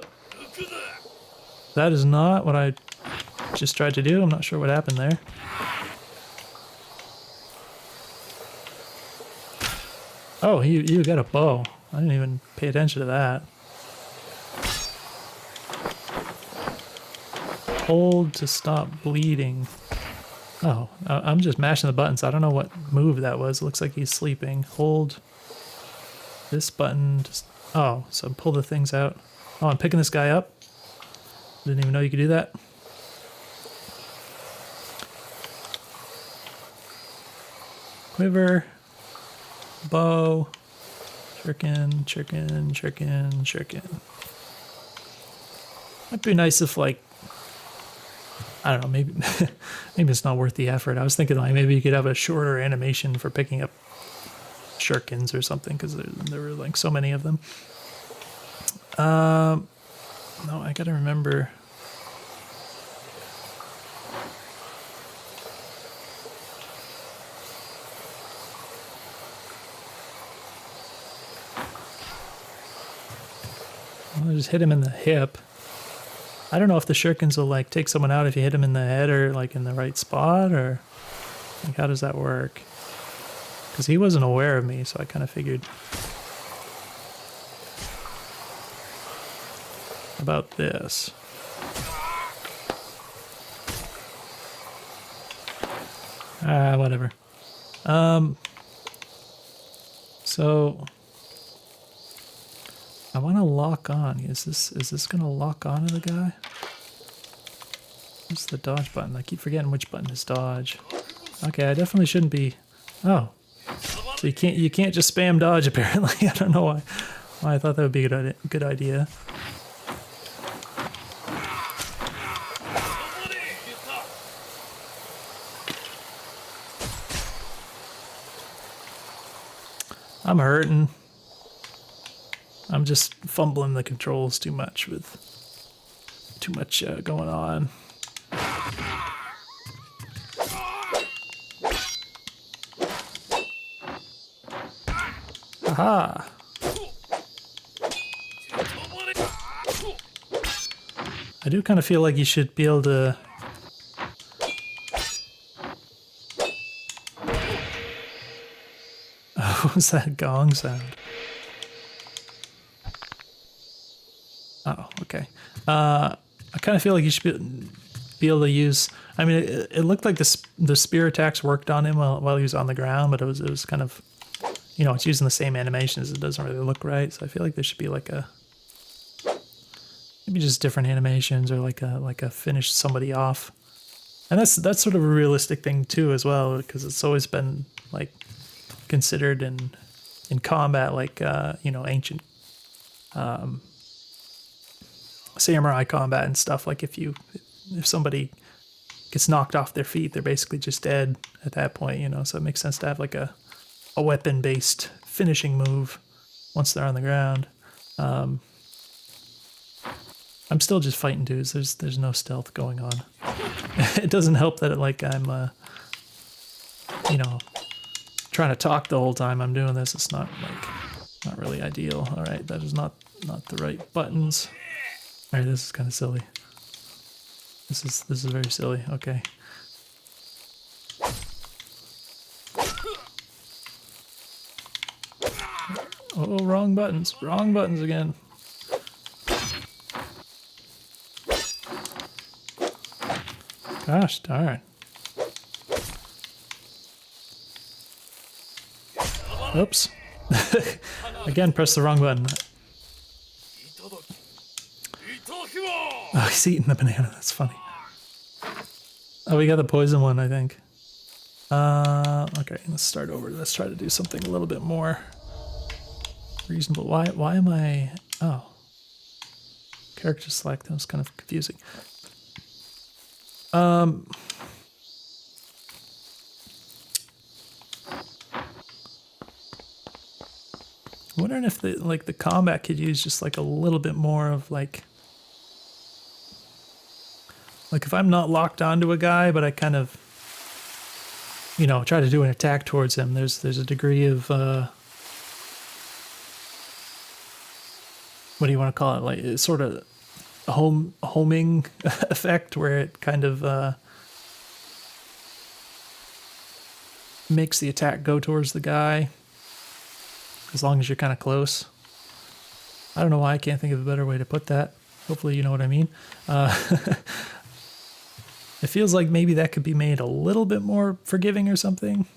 That is not what I just tried to do. I'm not sure what happened there. Oh, you got a bow. I didn't even pay attention to that. Hold to stop bleeding. Oh, I'm just mashing the buttons. I don't know what move that was. It looks like he's sleeping. Hold this button. Oh, so pull the things out. Oh, I'm picking this guy up. Didn't even know you could do that. Quiver. Bow. Shuriken, shuriken, shuriken, shuriken. Might be nice if like... I don't know, maybe maybe it's not worth the effort. I was thinking like maybe you could have a shorter animation for picking up shurikens or something because there were like so many of them. No, I gotta remember. I'll just hit him in the hip. I don't know if the shurikens will like take someone out if you hit him in the head or like in the right spot, or like how does that work? Because he wasn't aware of me, so I kind of figured about this. Whatever. So I want to lock on. Is this gonna lock on to the guy? What's the dodge button? I keep forgetting which button is dodge. Okay, I definitely shouldn't be. Oh, so you can't just spam dodge apparently. I don't know why I thought that would be a good idea. I'm hurting. I'm just fumbling the controls too much with too much going on. Aha! I do kind of feel like you should be able to. What was that gong sound? Oh, okay. I kind of feel like you should be able to use. I mean, it looked like the spear attacks worked on him while he was on the ground, but it was kind of, you know, it's using the same animations. It doesn't really look right, so I feel like there should be like a maybe just different animations or like a finish somebody off. And that's sort of a realistic thing too as well, because it's always been like considered in combat, like you know, ancient samurai combat and stuff. Like if somebody gets knocked off their feet, they're basically just dead at that point, you know. So it makes sense to have like a weapon based finishing move once they're on the ground. I'm still just fighting dudes. There's no stealth going on. It doesn't help that I'm you know, trying to talk the whole time I'm doing this. It's not really ideal. All right, that is not the right buttons. All right, this is kind of silly. This is very silly. Okay. Oh, wrong buttons. Wrong buttons again. Gosh darn. Oops. Again, press the wrong button. Oh, he's eating the banana. That's funny. Oh, we got the poison one, I think. Okay, let's start over. Let's try to do something a little bit more reasonable. Why am I... Oh. Character select. That was kind of confusing. I'm wondering if the combat could use just like a little bit more of like if I'm not locked onto a guy, but I kind of, you know, try to do an attack towards him. There's a degree of what do you want to call it? Like it's sort of a homing effect where it kind of makes the attack go towards the guy as long as you're kind of close. I don't know why I can't think of a better way to put that. Hopefully you know what I mean. It feels like maybe that could be made a little bit more forgiving or something.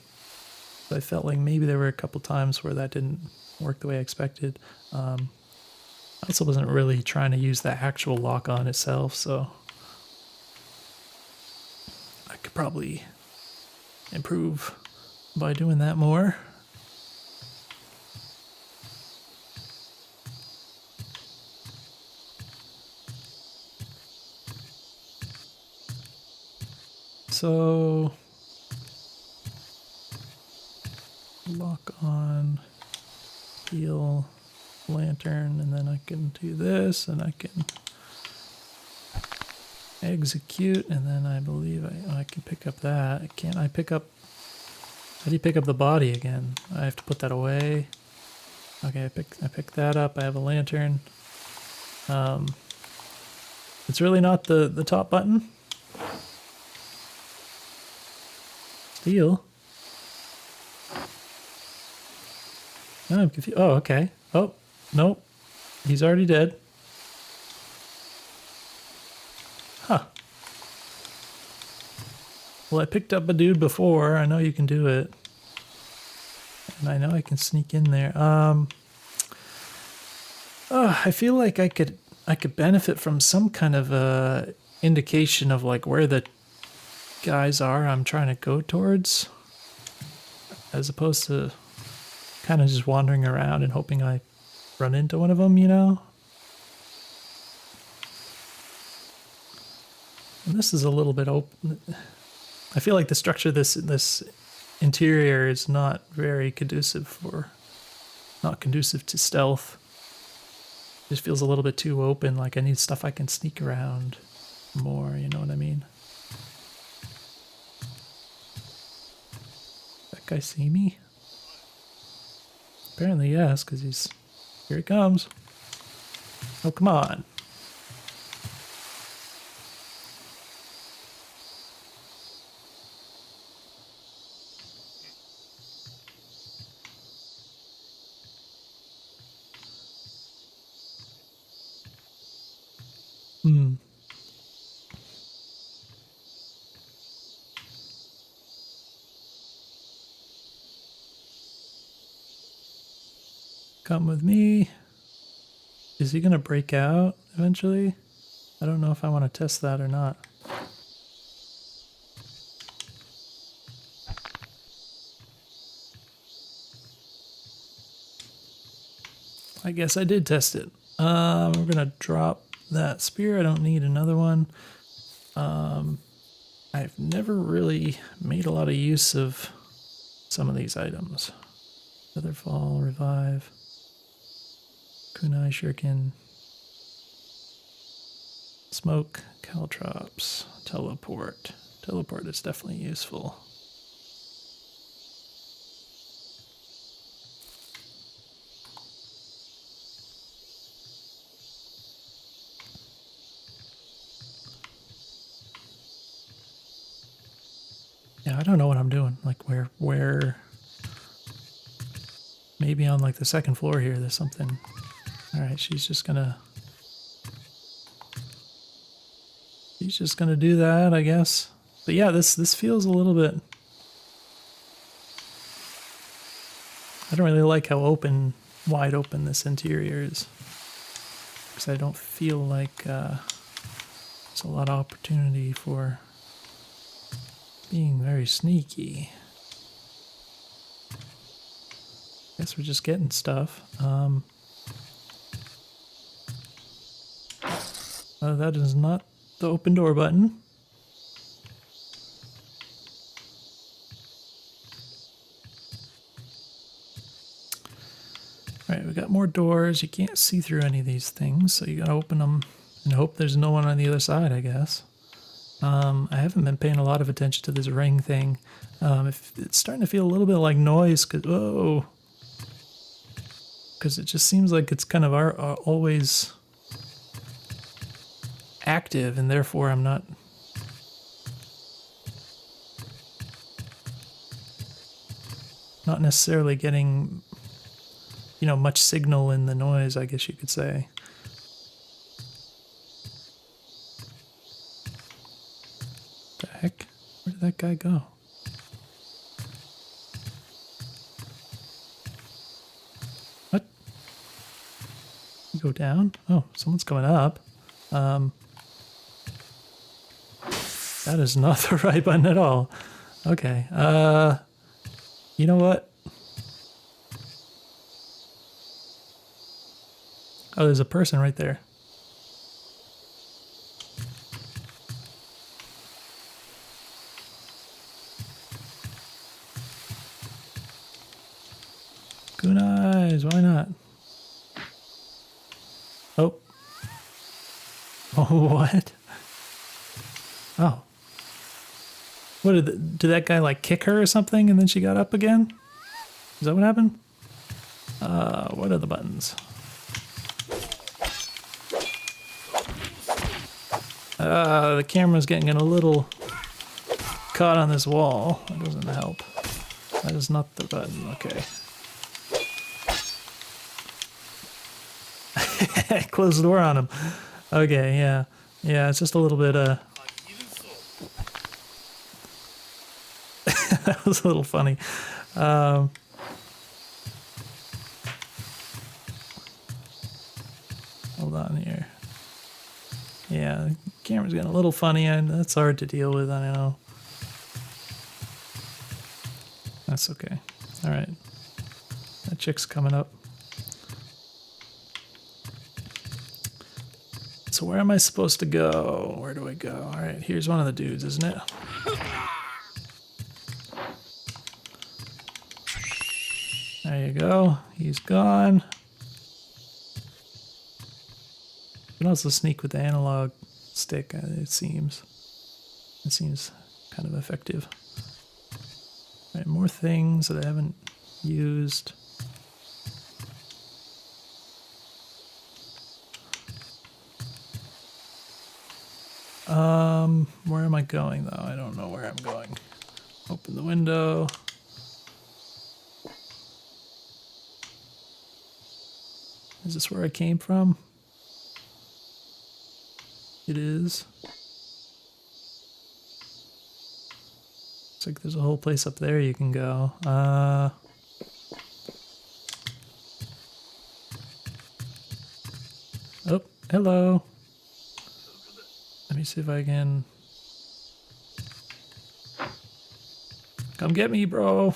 But I felt like maybe there were a couple times where that didn't work the way I expected. I also wasn't really trying to use the actual lock-on itself, so I could probably improve by doing that more. So lock on, heal, lantern, and then I can do this, and I can execute, and then I believe I can pick up that. Can't I pick up? How do you pick up the body again? I have to put that away. Okay, I pick that up. I have a lantern. It's really not the top button. Steal. No, I'm confused. Oh, okay. Oh, nope. He's already dead. Huh. Well, I picked up a dude before. I know you can do it. And I know I can sneak in there. I feel like I could benefit from some kind of indication of like where the guys are I'm trying to go towards, as opposed to kind of just wandering around and hoping I run into one of them, you know? And this is a little bit open. I feel like the structure of this interior is not very conducive to stealth. It just feels a little bit too open, like I need stuff I can sneak around more, you know what I mean? That guy see me? Apparently yes, because here he comes. Oh, come on. Come with me. Is he gonna break out eventually? I don't know if I want to test that or not. I guess I did test it. We're gonna drop that spear. I don't need another one. I've never really made a lot of use of some of these items. Featherfall, revive, kunai shuriken, smoke, caltrops, teleport. Teleport is definitely useful. Yeah, I don't know what I'm doing. Like where maybe on like the second floor here there's something. All right, she's just gonna do that, I guess. But yeah, this feels a little bit, I don't really like how wide open this interior is, because I don't feel like there's a lot of opportunity for being very sneaky. Guess we're just getting stuff. That is not the open door button. Alright, we got more doors. You can't see through any of these things, so you gotta open them and hope there's no one on the other side, I guess. I haven't been paying a lot of attention to this ring thing. If it's starting to feel a little bit like noise, because it just seems like it's kind of always active, and therefore I'm not necessarily getting, you know, much signal in the noise, I guess you could say. The heck? Where did that guy go? What? You go down? Oh, someone's coming up. That is not the right button at all. Okay, you know what? Oh, there's a person right there. Kunais, why not? Oh. Oh, what? Oh. What did that guy like kick her or something and then she got up again? Is that what happened? What are the buttons? The camera's getting a little caught on this wall. That doesn't help. That is not the button. Okay. Close the door on him. Okay, yeah. Yeah, it's just a little bit, that was a little funny. Hold on here. Yeah, the camera's getting a little funny, and that's hard to deal with, I know. That's okay. Alright. That chick's coming up. So where am I supposed to go? Where do I go? Alright, here's one of the dudes, isn't it? There you go. He's gone. You can also sneak with the analog stick, it seems. It seems kind of effective. Alright, more things that I haven't used. Where am I going though? I don't know where I'm going. Open the window. Is this where I came from? It is. Looks like there's a whole place up there you can go. Oh, hello. Let me see if I can... Come get me, bro.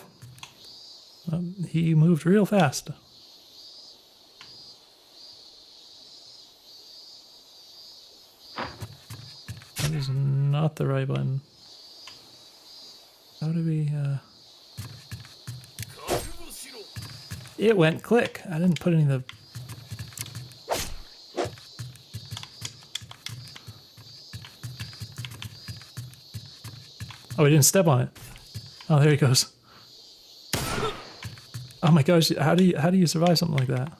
He moved real fast. That is not the right button. How do we, It went click. I didn't put any of the... Oh, I didn't step on it. Oh, there he goes. Oh my gosh, how do you survive something like that?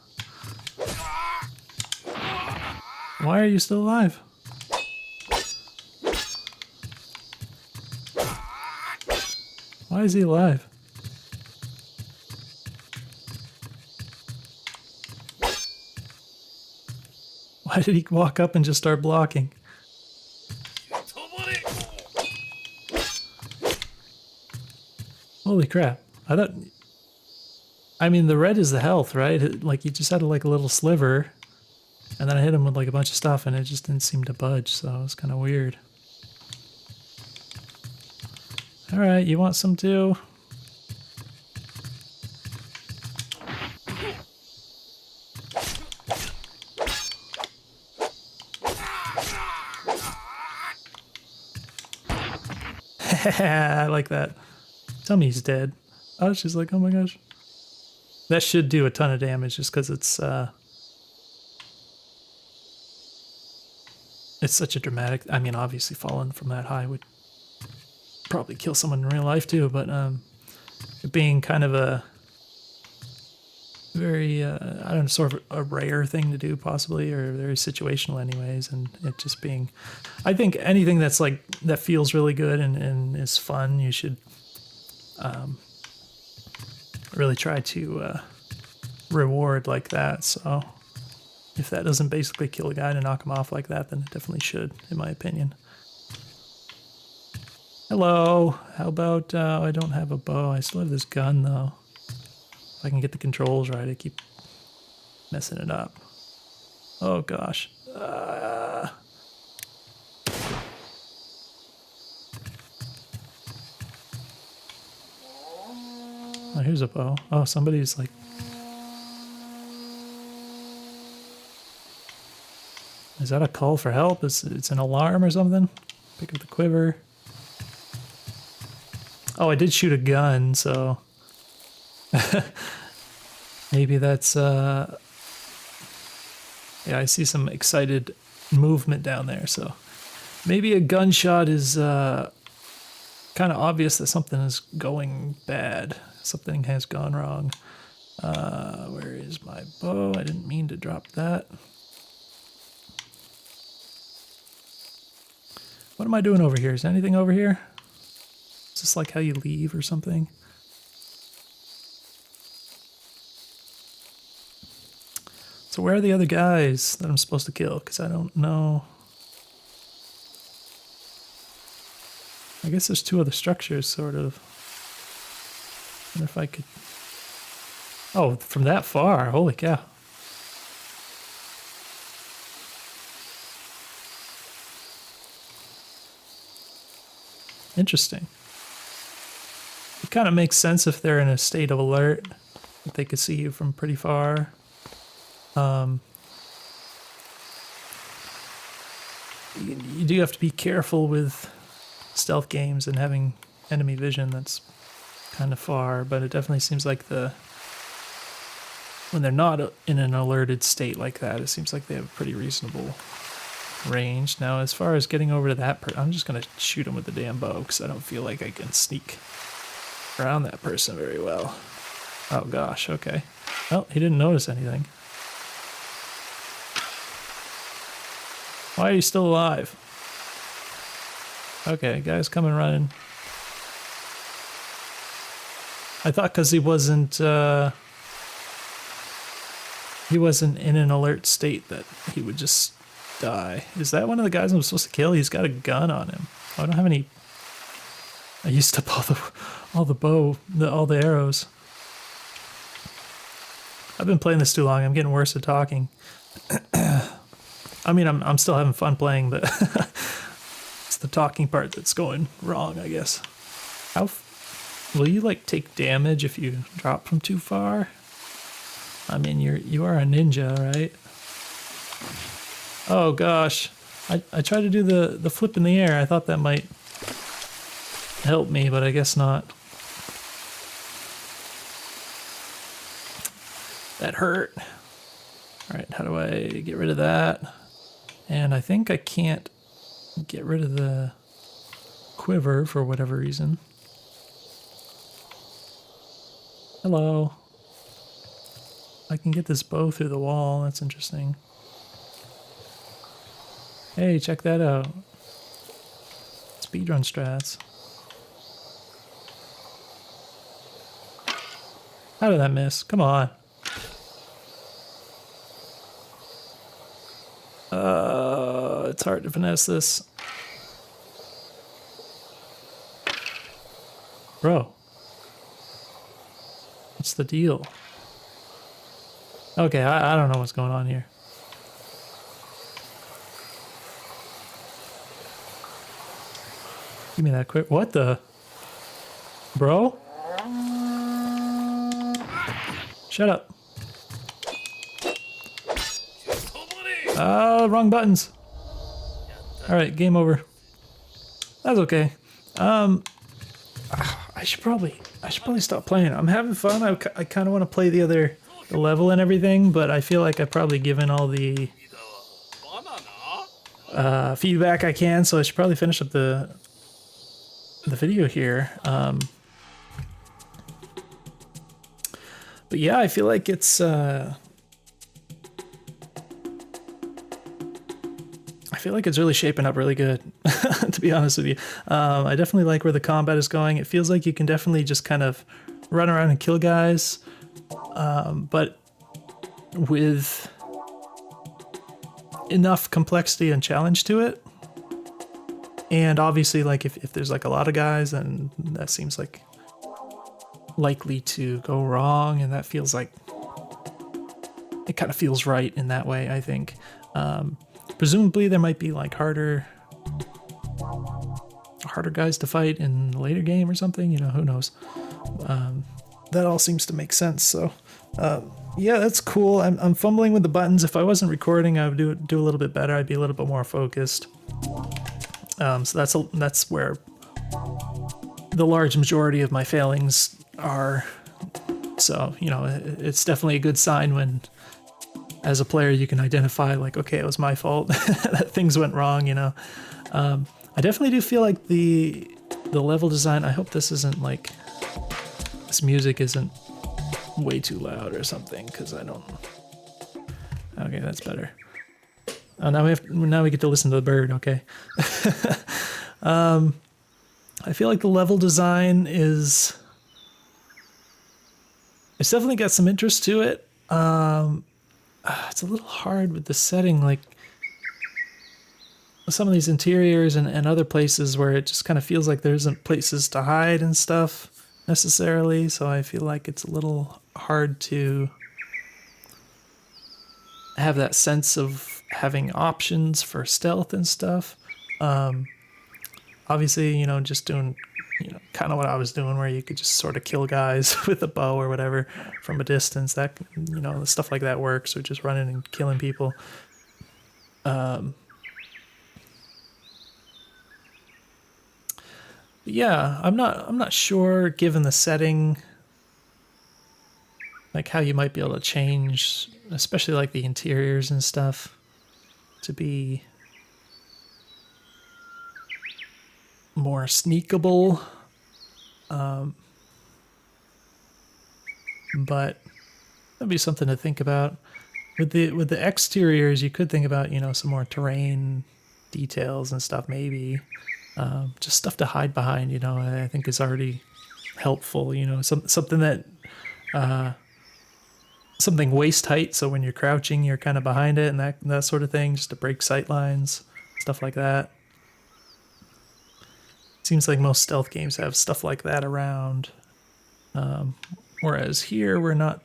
Why are you still alive? Why is he alive? Why did he walk up and just start blocking? Holy crap. I mean, the red is the health, right? Like, you just had like a little sliver, and then I hit him with like a bunch of stuff, and it just didn't seem to budge, so it was kind of weird. Alright, you want some too? I like that. Tell me he's dead. Oh, she's like, oh my gosh. That should do a ton of damage just because it's such a dramatic... I mean, obviously falling from that high would probably kill someone in real life too, but it being kind of a very, I don't know, sort of a rare thing to do possibly, or very situational anyways, and it just being... I think anything that's like, that feels really good and is fun, you should really try to reward like that. So if that doesn't basically kill a guy to knock him off like that, then it definitely should, in my opinion. Hello. How about, I don't have a bow. I still have this gun though. If I can get the controls right, I keep messing it up. Oh gosh. Oh, here's a bow. Oh, somebody's like... Is that a call for help? It's an alarm or something? Pick up the quiver. Oh, I did shoot a gun, so... Maybe that's... Yeah, I see some excited movement down there, so... Maybe a gunshot is kind of obvious that something is going bad. Something has gone wrong. Where is my bow? I didn't mean to drop that. What am I doing over here? Is there anything over here? Is this like how you leave or something? So where are the other guys that I'm supposed to kill? Because I don't know. I guess there's two other structures, sort of. I wonder if I could... Oh, from that far. Holy cow. Interesting. It kind of makes sense if they're in a state of alert, that they could see you from pretty far. You do have to be careful with stealth games and having enemy vision that's kind of far, but it definitely seems like when they're not in an alerted state like that, it seems like they have a pretty reasonable range. Now, as far as getting over to that person, I'm just going to shoot him with the damn bow because I don't feel like I can sneak around that person very well. Oh gosh, okay. Well, he didn't notice anything. Why are you still alive? Okay, guy's coming running. I thought because he wasn't in an alert state that he would just die. Is that one of the guys I'm supposed to kill? He's got a gun on him. I don't have any. I used up all the arrows. I've been playing this too long. I'm getting worse at talking. I mean, I'm still having fun playing, but it's the talking part that's going wrong, I guess. Will you like take damage if you drop from too far? I mean, you are a ninja, right? Oh gosh, I tried to do the flip in the air. I thought that might help me, but I guess not. That hurt. All right, how do I get rid of that? And I think I can't get rid of the quiver for whatever reason. Hello. I can get this bow through the wall. That's interesting. Hey, check that out. Speedrun strats. How did that miss? Come on. It's hard to finesse this. Bro. What's the deal? Okay, I don't know what's going on here. Give me that quick. What the? Bro? Shut up. Wrong buttons. Alright, game over. That's okay. I should probably stop playing. I'm having fun. I kind of want to play the level and everything, but I feel like I've probably given all the feedback I can, so I should probably finish up the video here. But yeah, I feel like it's really shaping up really good, to be honest with you. I definitely like where the combat is going. It feels like you can definitely just kind of run around and kill guys, but with enough complexity and challenge to it. And obviously, like if there's like a lot of guys, then that seems like likely to go wrong, and that feels like it kind of feels right in that way, I think. Presumably there might be like harder guys to fight in the later game or something, you know, who knows. That all seems to make sense. So yeah, that's cool. I'm fumbling with the buttons. If I wasn't recording, I would do a little bit better. I'd be a little bit more focused. So that's where the large majority of my failings are. So, you know, it's definitely a good sign when, as a player, you can identify like, okay, it was my fault that things went wrong, you know. I definitely do feel like the level design, I hope this isn't like, this music isn't way too loud or something, because I don't. Okay, that's better. Oh, now we get to listen to the bird. Okay. I feel like the level design is... It's definitely got some interest to it. It's a little hard with the setting, like some of these interiors and other places where it just kind of feels like there isn't places to hide and stuff necessarily. So I feel like it's a little hard to have that sense of having options for stealth and stuff. Obviously, you know, just doing, you know, kind of what I was doing where you could just sort of kill guys with a bow or whatever from a distance. That, you know, stuff like that works, or just running and killing people. Yeah, I'm not sure, given the setting, like how you might be able to change, especially like the interiors and stuff, to be more sneakable. But that'd be something to think about. With the exteriors, you could think about, you know, some more terrain details and stuff, maybe. Just stuff to hide behind, you know, I think is already helpful, you know, something that, something waist height, so when you're crouching, you're kind of behind it, and that sort of thing, just to break sight lines, stuff like that. Seems like most stealth games have stuff like that around. Whereas here, I'm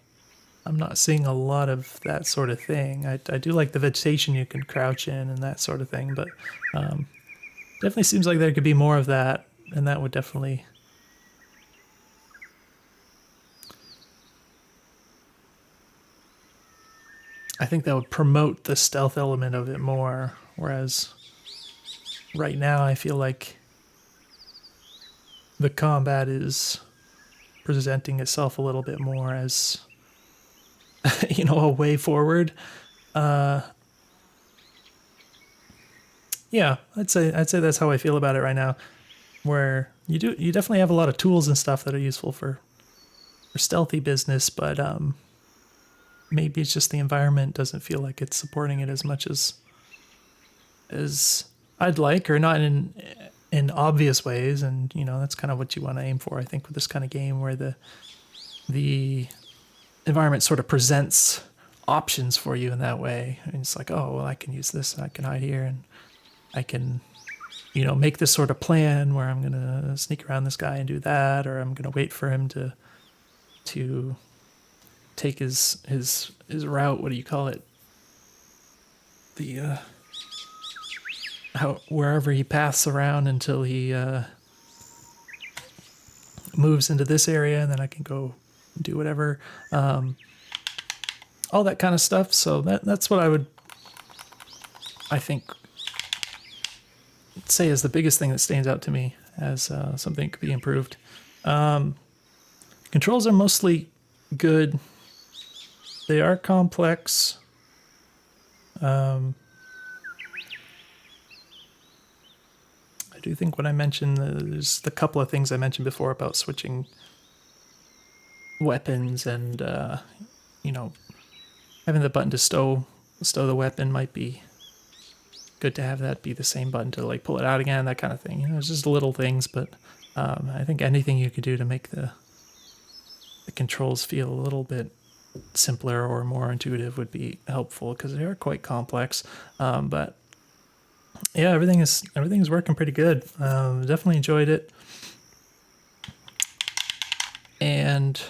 not seeing a lot of that sort of thing. I do like the vegetation you can crouch in and that sort of thing, but definitely seems like there could be more of that, and that would definitely... I think that would promote the stealth element of it more, whereas right now I feel like the combat is presenting itself a little bit more as, you know, a way forward. Yeah, I'd say that's how I feel about it right now. Where you definitely have a lot of tools and stuff that are useful for stealthy business, but maybe it's just the environment doesn't feel like it's supporting it as much as I'd like, or not in obvious ways. And you know, that's kind of what you want to aim for, I think, with this kind of game, where the environment sort of presents options for you in that way. And it's like, oh well, I can use this, and I can hide here, and I can, you know, make this sort of plan where I'm gonna sneak around this guy and do that, or I'm gonna wait for him to take his route. What do you call it? The wherever he paths around until he moves into this area, and then I can go do whatever, all that kind of stuff. So that's what I think say is the biggest thing that stands out to me as something that could be improved. Controls are mostly good. They are complex. I do think when I mentioned, there's the couple of things I mentioned before about switching weapons, and you know, having the button to stow the weapon might be good to have that be the same button to like pull it out again, that kind of thing. You know, it's just little things, but I think anything you could do to make the controls feel a little bit simpler or more intuitive would be helpful, because they are quite complex. But yeah, everything is working pretty good. Definitely enjoyed it, and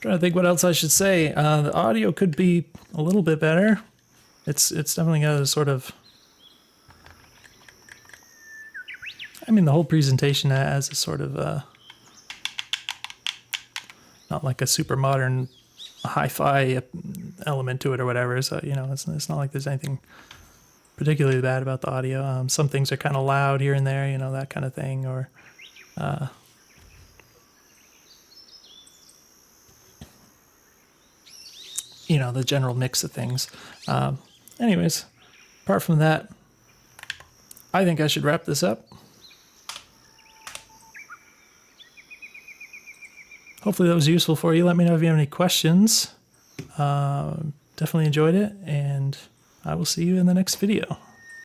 trying to think what else I should say. The audio could be a little bit better. It's definitely got a sort of, I mean, the whole presentation has a sort of not like a super modern hi-fi element to it or whatever. So, you know, it's not like there's anything particularly bad about the audio. Some things are kind of loud here and there, you know, that kind of thing, or you know, the general mix of things. Anyways, apart from that, I think I should wrap this up. Hopefully that was useful for you. Let me know if you have any questions. definitely enjoyed it, and I will see you in the next video.